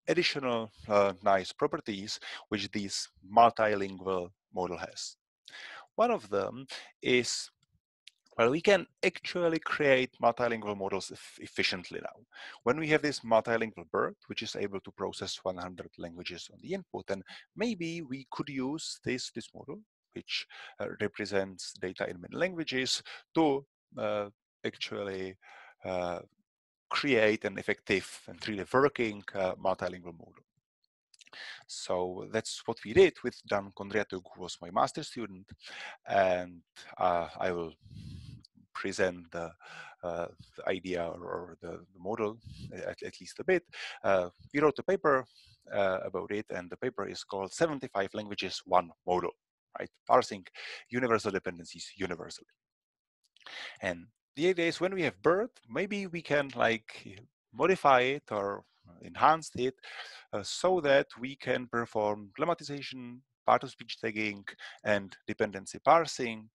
additional nice properties which this multilingual model has. One of them is, well, we can actually create multilingual models efficiently now. When we have this multilingual BERT, which is able to process 100 languages on the input, then maybe we could use this model, which represents data in many languages, to actually create an effective and really working multilingual model. So that's what we did with Dan Kondriatug, who was my master student, and I will present the idea or the model at least a bit. We wrote a paper about it, and the paper is called 75 Languages, One Model, right? Parsing Universal Dependencies Universally. And the idea is when we have BERT, maybe we can like modify it or enhance it so that we can perform lemmatization, part-of-speech tagging, and dependency parsing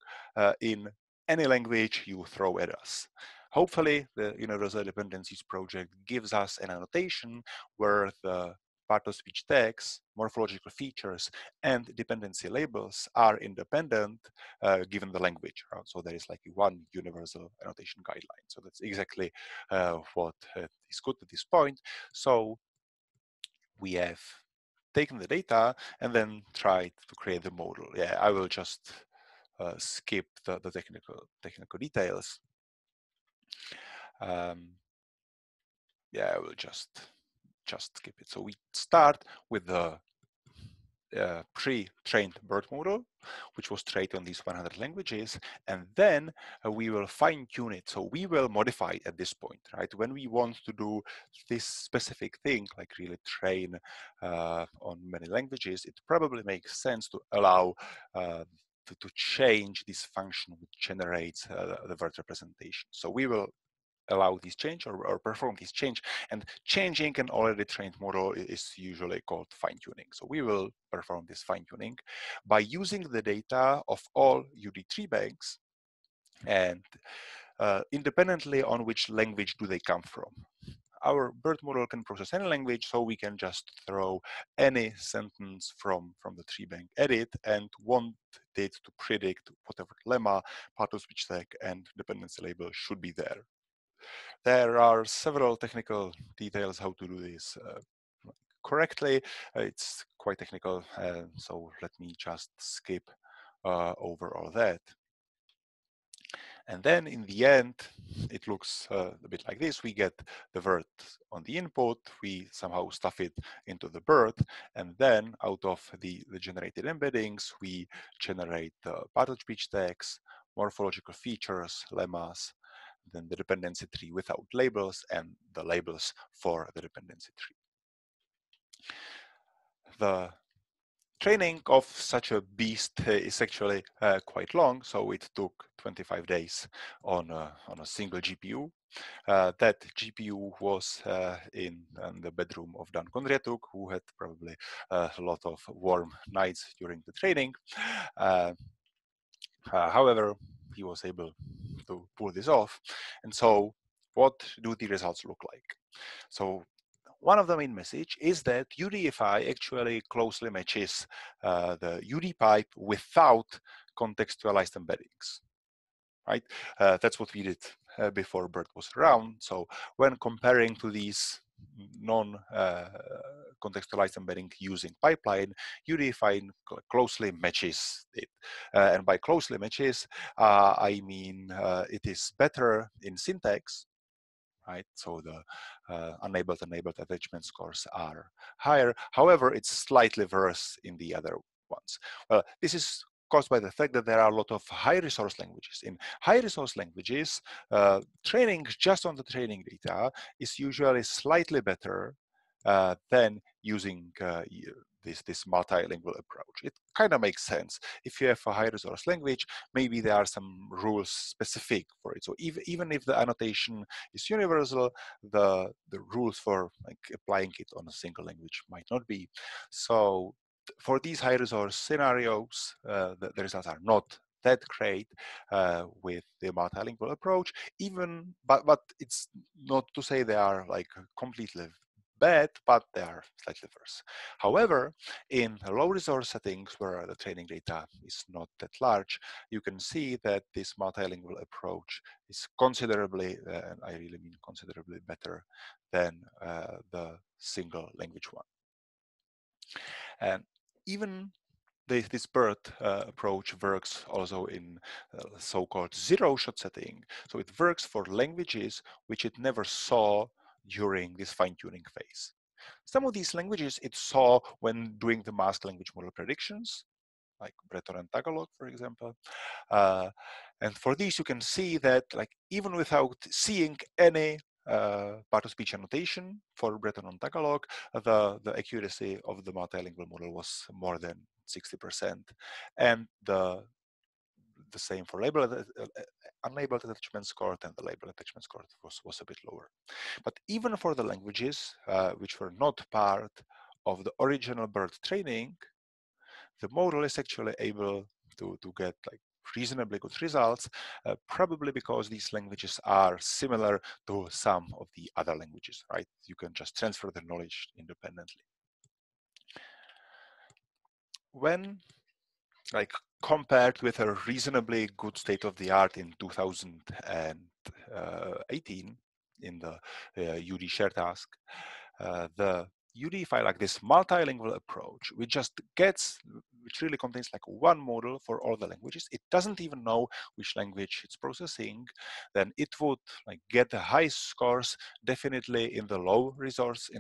in any language you throw at us. Hopefully, the Universal Dependencies project gives us an annotation where the part-of-speech tags, morphological features, and dependency labels are independent given the language. Right? So there is like one universal annotation guideline. So that's exactly what is good at this point. So we have taken the data and then tried to create the model. Yeah, I will just skip the technical details. Yeah, I will just skip it. So we start with the pre-trained BERT model, which was trained on these 100 languages, and then we will fine-tune it. So we will modify it at this point, right? When we want to do this specific thing, like really train on many languages, it probably makes sense to allow to change this function which generates the BERT representation. So we will allow this change or perform this change, and changing an already trained model is usually called fine-tuning. So we will perform this fine-tuning by using the data of all UD3 banks and independently on which language do they come from. Our BERT model can process any language, so we can just throw any sentence from the tree bank at it and want it to predict whatever lemma, part-of-speech tag, and dependency label should be there. There are several technical details how to do this correctly. It's quite technical, so let me just skip over all that. And then in the end, it looks a bit like this. We get the BERT on the input, we somehow stuff it into the BERT, and then out of the generated embeddings, we generate the part-of-speech tags, morphological features, lemmas, then the dependency tree without labels, and the labels for the dependency tree. The training of such a beast is actually quite long, so it took 25 days on a single GPU. That GPU was in the bedroom of Dan Kondriatuk, who had probably a lot of warm nights during the training. However, he was able to pull this off. And so what do the results look like? So one of the main message is that UDFI actually closely matches the UD pipe without contextualized embeddings, right? That's what we did before BERT was around. So when comparing to these non-contextualized embedding using pipeline, UDFI closely matches it. And by closely matches, I mean it is better in syntax, right? So the enabled attachment scores are higher. However, it's slightly worse in the other ones. Well, this is caused by the fact that there are a lot of high resource languages. In high resource languages, training just on the training data is usually slightly better than using this multilingual approach. It kind of makes sense. If you have a high resource language, maybe there are some rules specific for it. So even if the annotation is universal, the rules for like applying it on a single language might not be. So for these high resource scenarios, the results are not that great with the multilingual approach. But it's not to say they are like completely bad, but they are slightly worse. However, in low resource settings where the training data is not that large, you can see that this multilingual approach is considerably, and I really mean considerably better than the single language one. And even this BERT approach works also in so-called zero-shot setting. So it works for languages which it never saw during this fine-tuning phase. Some of these languages it saw when doing the masked language model predictions, like Breton and Tagalog, for example. And for these, you can see that like even without seeing any part of speech annotation for Breton and Tagalog, the accuracy of the multilingual model was more than 60%. And the same for unlabeled attachment score, and the labeled attachment score was a bit lower. But even for the languages which were not part of the original BERT training, the model is actually able to get like reasonably good results, probably because these languages are similar to some of the other languages, right? You can just transfer the knowledge independently. When like compared with a reasonably good state of the art in 2018 in the UD share task, the UDFI, like this multilingual approach, which really contains like one model for all the languages. It doesn't even know which language it's processing. Then it would like get the high scores definitely in the low resource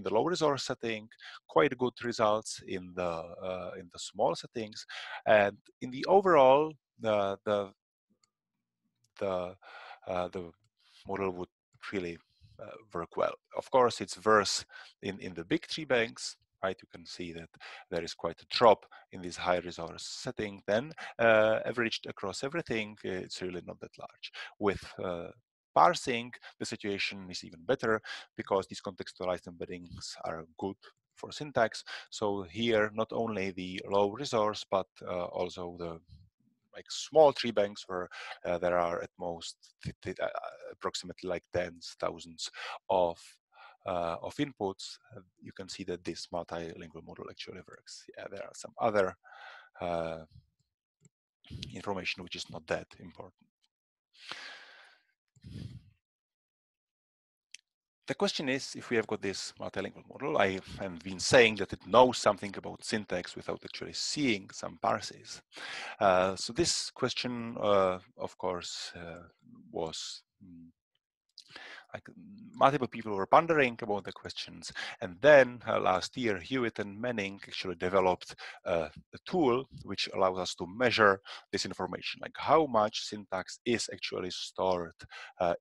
setting, quite good results in the small settings, and in the overall the model would really work well. Of course, it's worse in the big tree banks, right? You can see that there is quite a drop in this high resource setting. Then averaged across everything, it's really not that large. With parsing, the situation is even better because these contextualized embeddings are good for syntax. So here, not only the low resource, but also the like small tree banks where there are at most approximately like tens, thousands of inputs, you can see that this multilingual model actually works. Yeah, there are some other information which is not that important. The question is, if we have got this multilingual model, I have been saying that it knows something about syntax without actually seeing some parses. So this question, of course, was like multiple people were pondering about the questions, and then last year Hewitt and Manning actually developed a tool which allows us to measure this information, like how much syntax is actually stored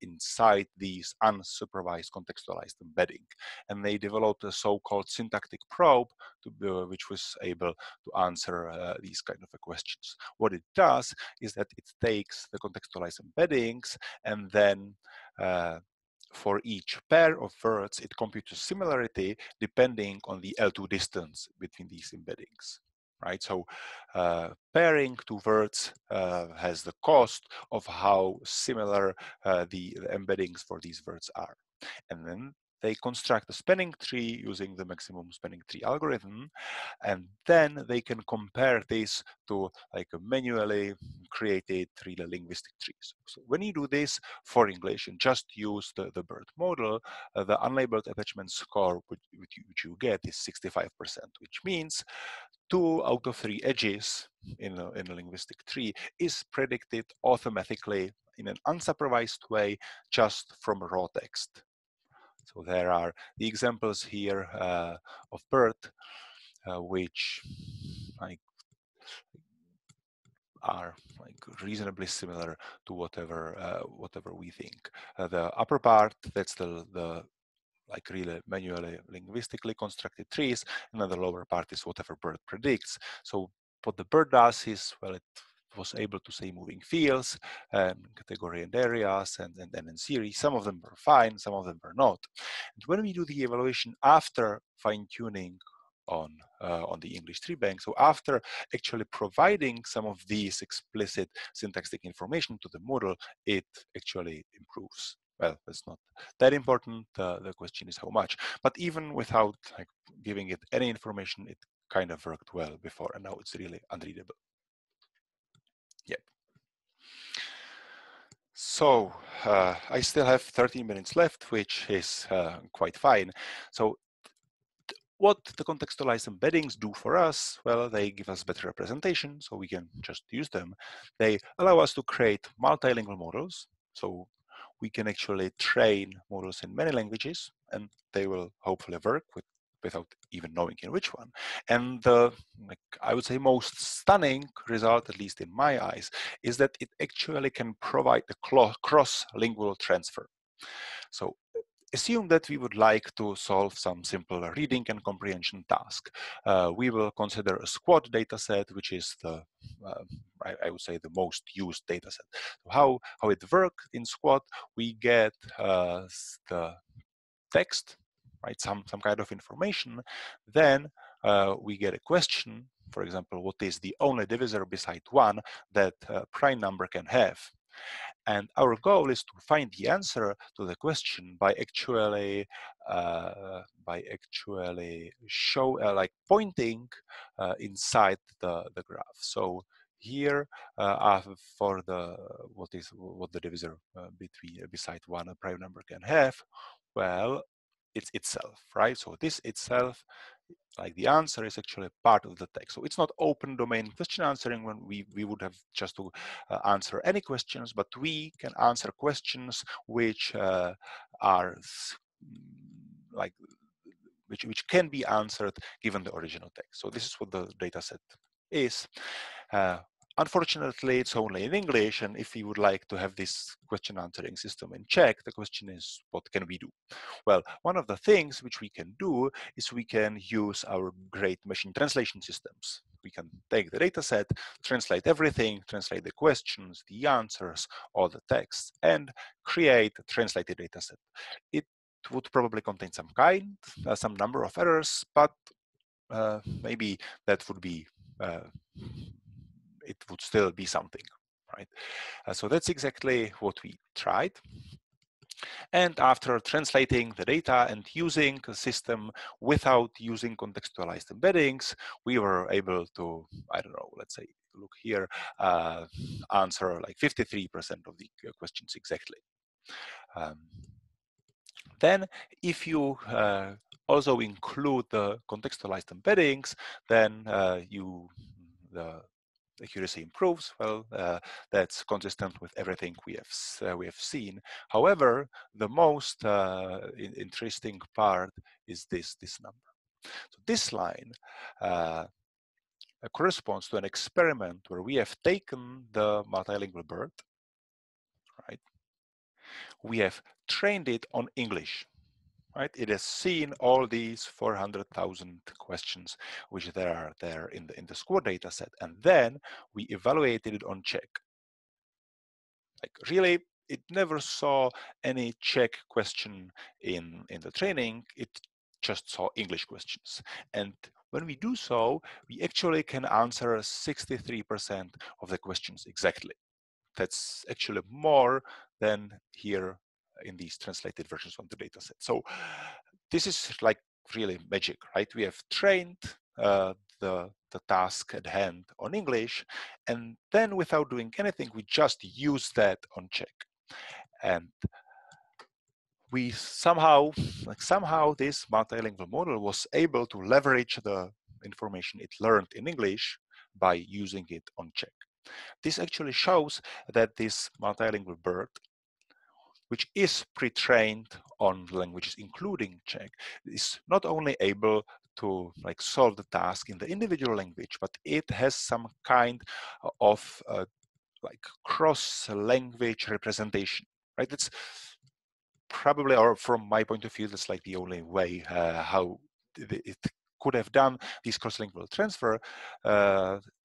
inside these unsupervised contextualized embedding. And they developed a so-called syntactic probe which was able to answer these kind of questions. What it does is that it takes the contextualized embeddings and then for each pair of words, it computes similarity depending on the L2 distance between these embeddings, right? So pairing two words has the cost of how similar the embeddings for these words are. And then they construct a spanning tree using the maximum spanning tree algorithm, and then they can compare this to like a manually created really linguistic trees. So when you do this for English and just use the BERT model, the unlabeled attachment score which you get is 65%, which means 2 out of 3 edges in a linguistic tree is predicted automatically in an unsupervised way just from raw text. So there are the examples here of BERT, which like are like reasonably similar to whatever we think. The upper part, that's the like really manually linguistically constructed trees, and then the lower part is whatever BERT predicts. So what the BERT does is, well, it was able to say moving fields, category and areas, and then in series. Some of them were fine, some of them were not. And when we do the evaluation after fine-tuning on the English tree bank, so after actually providing some of these explicit syntactic information to the model, it actually improves. Well, that's not that important. The question is how much. But even without like giving it any information, it kind of worked well before, and now it's really unreadable. Yep. So I still have 13 minutes left, which is quite fine. So what the contextualized embeddings do for us, well, they give us better representation, so we can just use them. They allow us to create multilingual models, so we can actually train models in many languages, and they will hopefully work without even knowing in which one. And the, like, I would say, most stunning result, at least in my eyes, is that it actually can provide a cross-lingual transfer. So assume that we would like to solve some simple reading and comprehension task. We will consider a squad dataset, which is the, I would say, the most used dataset. How it works in squad, we get the text, right, some kind of information. Then we get a question, for example, what is the only divisor beside 1 that a prime number can have? And our goal is to find the answer to the question by actually show like pointing inside the graph. So here for the what the divisor beside 1 a prime number can have, well, it's itself, right? So this itself, like the answer, is actually part of the text. So it's not open domain question answering when we would have just to answer any questions, but we can answer questions which are like which can be answered given the original text. So this is what the data set is. Unfortunately, it's only in English, and if we would like to have this question answering system in Czech, the question is, what can we do? Well, one of the things which we can do is we can use our great machine translation systems. We can take the data set, translate everything, translate the questions, the answers, all the texts, and create a translated data set. It would probably contain some number of errors, but maybe that would be it would still be something, right? So that's exactly what we tried. And after translating the data and using a system without using contextualized embeddings, we were able to, I don't know, let's say, look here, answer like 53% of the questions exactly. Then if you also include the contextualized embeddings, then accuracy improves. Well, that's consistent with everything we have seen. However, the most interesting part is this number. So this line corresponds to an experiment where we have taken the multilingual BERT, right? We have trained it on English. Right, it has seen all these 400,000 questions which there are there in the score data set, and then we evaluated it on Czech. Like really, it never saw any Czech question in the training. It just saw English questions, and when we do so, we actually can answer 63% of the questions exactly. That's actually more than here in these translated versions of the data set. So this is like really magic, right? We have trained the task at hand on English, and then without doing anything, we just use that on Czech. And we somehow this multilingual model was able to leverage the information it learned in English by using it on Czech. This actually shows that this multilingual BERT, which is pre-trained on languages including Czech, is not only able to like solve the task in the individual language, but it has some kind of like cross-language representation, right? It's probably, or from my point of view, that's like the only way how it could have done this cross-lingual transfer.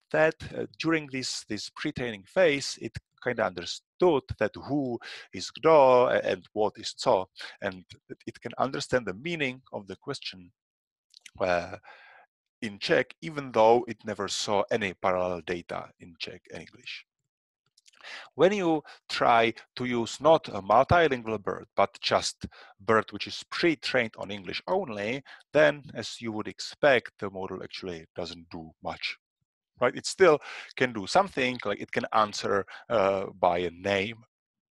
That during this pre-training phase, it kind of understood that who is kdo and what is co, and it can understand the meaning of the question in Czech, even though it never saw any parallel data in Czech and English. When you try to use not a multilingual BERT, but just BERT which is pre-trained on English only, then as you would expect, the model actually doesn't do much. Right? It still can do something, like it can answer by a name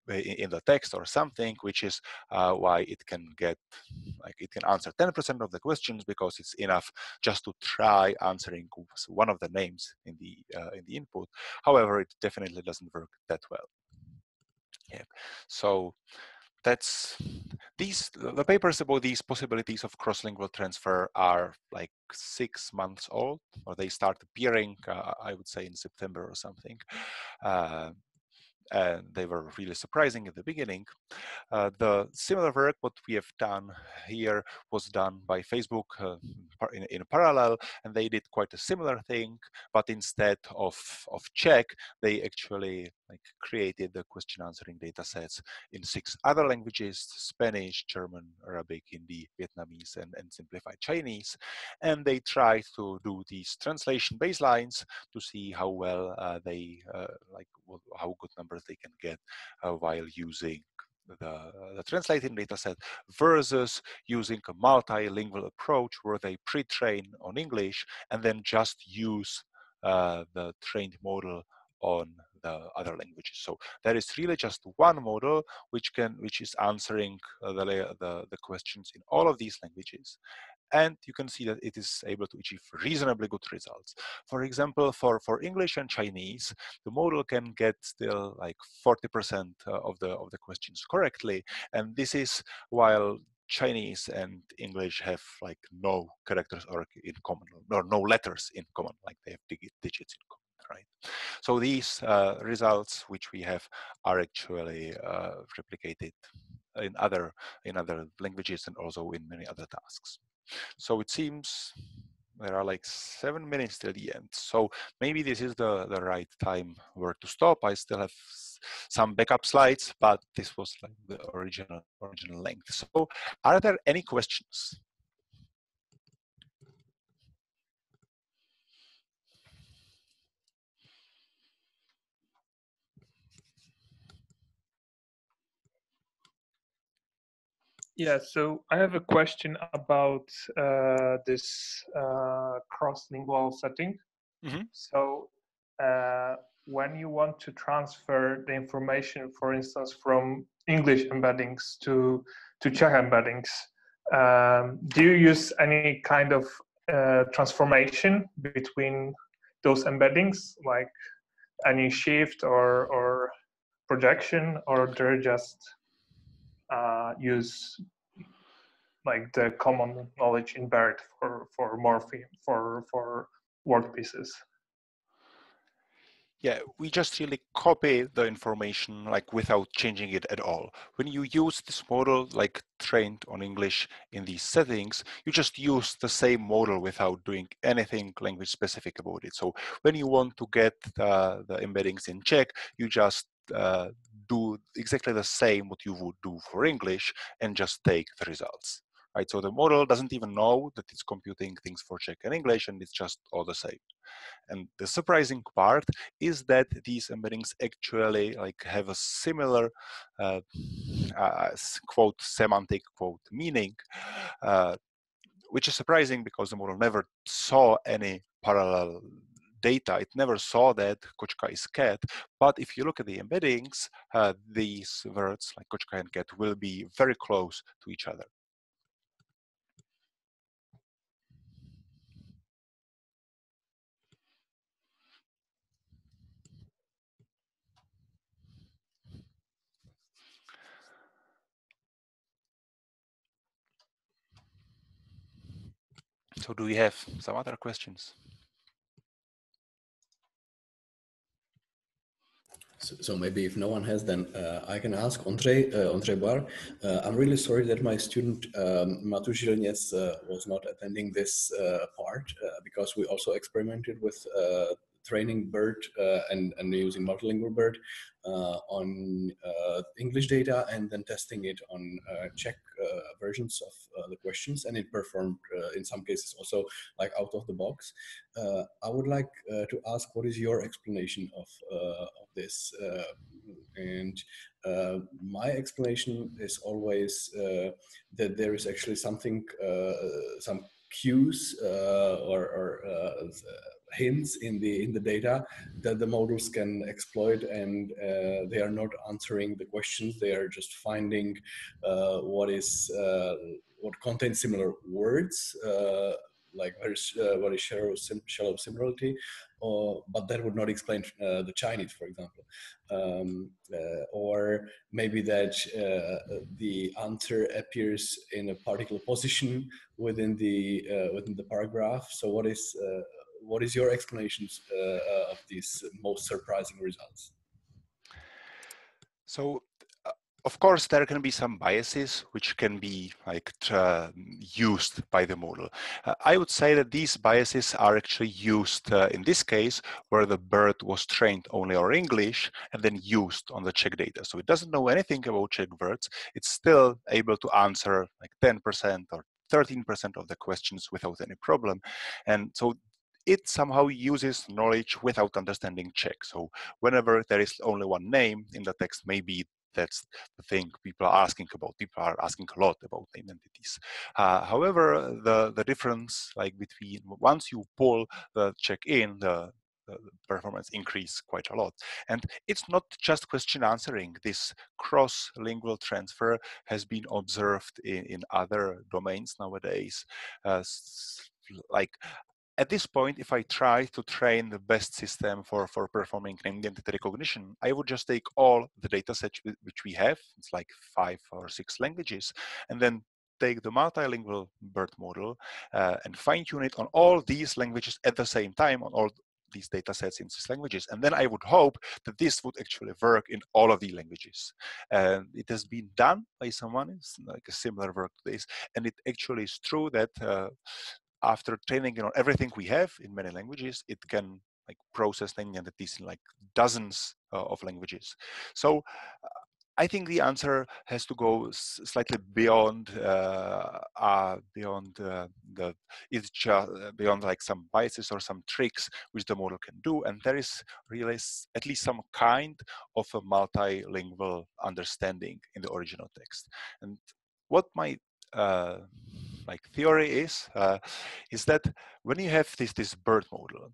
in the text or something, which is why it can get, like it can answer 10% of the questions because it's enough just to try answering one of the names in the input. However, it definitely doesn't work that well. Yeah. So that's the papers about these possibilities of cross-lingual transfer are like 6 months old, or they start appearing, I would say, in September or something. And they were really surprising at the beginning. The similar work what we have done here was done by Facebook in parallel, and they did quite a similar thing, but instead of Czech, they actually like created the question answering data sets in 6 other languages: Spanish, German, Arabic, Hindi, Vietnamese, and simplified Chinese. And they tried to do these translation baselines to see how well they how good numbers they can get while using the translated data set versus using a multilingual approach where they pre-train on English and then just use the trained model on the other languages. So there is really just one model which is answering the questions in all of these languages. And you can see that it is able to achieve reasonably good results. For example, for English and Chinese, the model can get still like 40% of the questions correctly, and this is while Chinese and English have like no characters in common, or no letters in common, like they have digits in common, right? So these results which we have are actually replicated in other languages and also in many other tasks. So it seems there are like 7 minutes till the end. So maybe this is the right time where to stop. I still have some backup slides, but this was like the original length. So are there any questions? Yeah, so I have a question about this cross-lingual setting. Mm-hmm. So when you want to transfer the information, for instance, from English embeddings to Czech embeddings, do you use any kind of transformation between those embeddings, like any shift or projection, or they're just use like the common knowledge in BERT for morpheme, for word pieces? Yeah, we just really copy the information like without changing it at all. When you use this model like trained on English in these settings, you just use the same model without doing anything language specific about it. So when you want to get the embeddings in Czech, you just do exactly the same what you would do for English and just take the results. Right? So the model doesn't even know that it's computing things for Czech and English, and it's just all the same. And the surprising part is that these embeddings actually like have a similar quote semantic quote meaning, which is surprising because the model never saw any parallel data. It never saw that Kočka is cat. But if you look at the embeddings, these words like Kočka and cat will be very close to each other. So do we have some other questions? So maybe if no one has, then I can ask Ondřej Bar. I'm really sorry that my student Matu Žilněc was not attending this part because we also experimented with training BERT and using multilingual BERT on English data and then testing it on Czech versions of the questions, and it performed in some cases also like out of the box. I would like to ask, what is your explanation of this? And my explanation is always that there is actually something, some cues or hints in the data that the models can exploit, and they are not answering the questions. They are just finding what contains similar words, like very shallow similarity, but that would not explain the Chinese, for example. Or maybe that the answer appears in a particular position within the paragraph. So what is your explanations of these most surprising results? So, of course, there can be some biases which can be like used by the model. I would say that these biases are actually used in this case where the BERT was trained only on English and then used on the Czech data. So it doesn't know anything about Czech words. It's still able to answer like 10% or 13% of the questions without any problem. And so it somehow uses knowledge without understanding Czech. So whenever there is only one name in the text, maybe that's the thing people are asking about. People are asking a lot about name entities. However, the difference like between once you pull the Czech in, the performance increase quite a lot. And it's not just question answering. This cross-lingual transfer has been observed in other domains nowadays. Like at this point, if I try to train the best system for performing name identity recognition, I would just take all the data sets which we have, it's like 5 or 6 languages, and then take the multilingual BERT model and fine-tune it on all these languages at the same time, on all these data sets in these languages. And then I would hope that this would actually work in all of the languages. And it has been done by someone, it's like a similar work to this, and it actually is true that after training on everything we have in many languages, it can like process name entities in like dozens of languages. So I think the answer has to go slightly beyond beyond like some biases or some tricks which the model can do, and there is really at least some kind of a multilingual understanding in the original text. And what my like theory is that when you have this BERT model,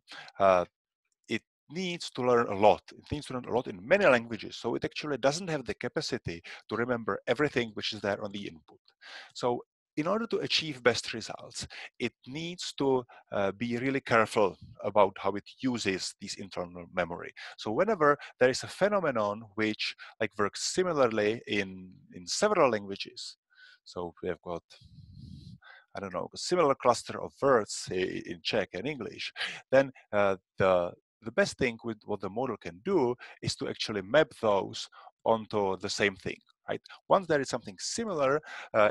it needs to learn a lot. It needs to learn a lot in many languages. So it actually doesn't have the capacity to remember everything which is there on the input. So in order to achieve best results, it needs to be really careful about how it uses this internal memory. So whenever there is a phenomenon which like works similarly in several languages, so we have got, I don't know, a similar cluster of words in Czech and English, then the best thing with what the model can do is to actually map those onto the same thing, right? Once there is something similar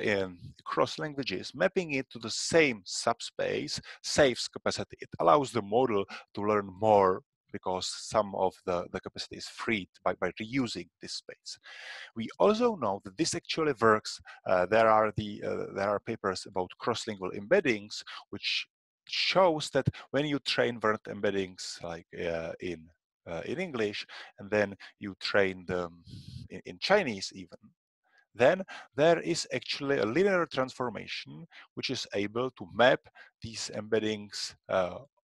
in cross languages, mapping it to the same subspace saves capacity. It allows the model to learn more because some of the capacity is freed by reusing this space. We also know that this actually works. There are papers about cross-lingual embeddings, which shows that when you train word embeddings like in English, and then you train them in Chinese even, then there is actually a linear transformation which is able to map these embeddings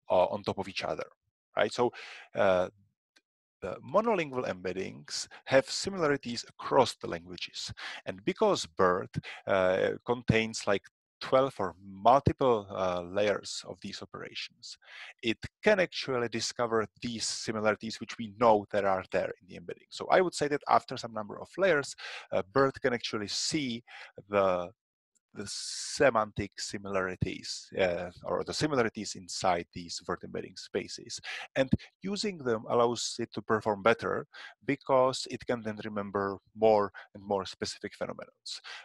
on top of each other, right? So the monolingual embeddings have similarities across the languages. And because BERT contains like 12 or multiple layers of these operations, it can actually discover these similarities which we know that are there in the embedding. So I would say that after some number of layers, BERT can actually see the semantic similarities or the similarities inside these word embedding spaces. And using them allows it to perform better because it can then remember more and more specific phenomena.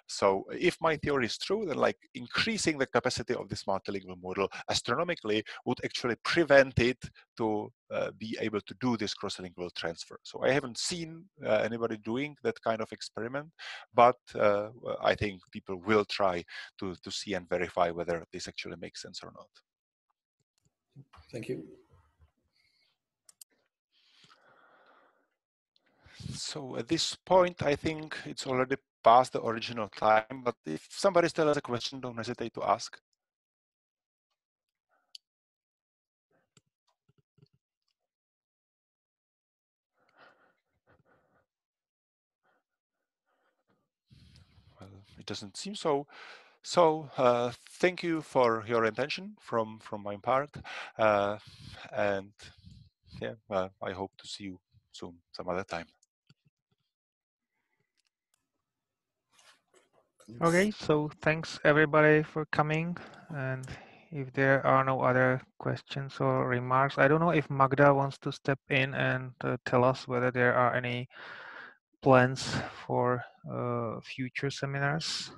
So if my theory is true, then like increasing the capacity of this multilingual model astronomically would actually prevent it to be able to do this cross-lingual transfer. So I haven't seen anybody doing that kind of experiment, but I think people will try to see and verify whether this actually makes sense or not. Thank you. So at this point, I think it's already past the original time, but if somebody still has a question, don't hesitate to ask. Well, it doesn't seem so. So thank you for your attention from my part, and yeah, I hope to see you soon, some other time. Okay, so thanks everybody for coming, and if there are no other questions or remarks, I don't know if Magda wants to step in and tell us whether there are any plans for future seminars.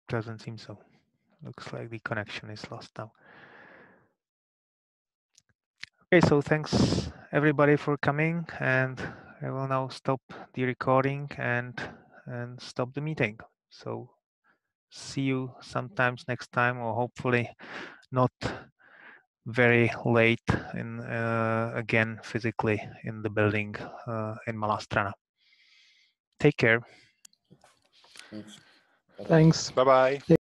Doesn't seem so. Looks like the connection is lost now. Okay, so thanks everybody for coming, and I will now stop the recording and stop the meeting. So see you sometimes next time, or hopefully not very late in again physically in the building in Malá Strana. Take care. Thanks. Thanks. Bye-bye.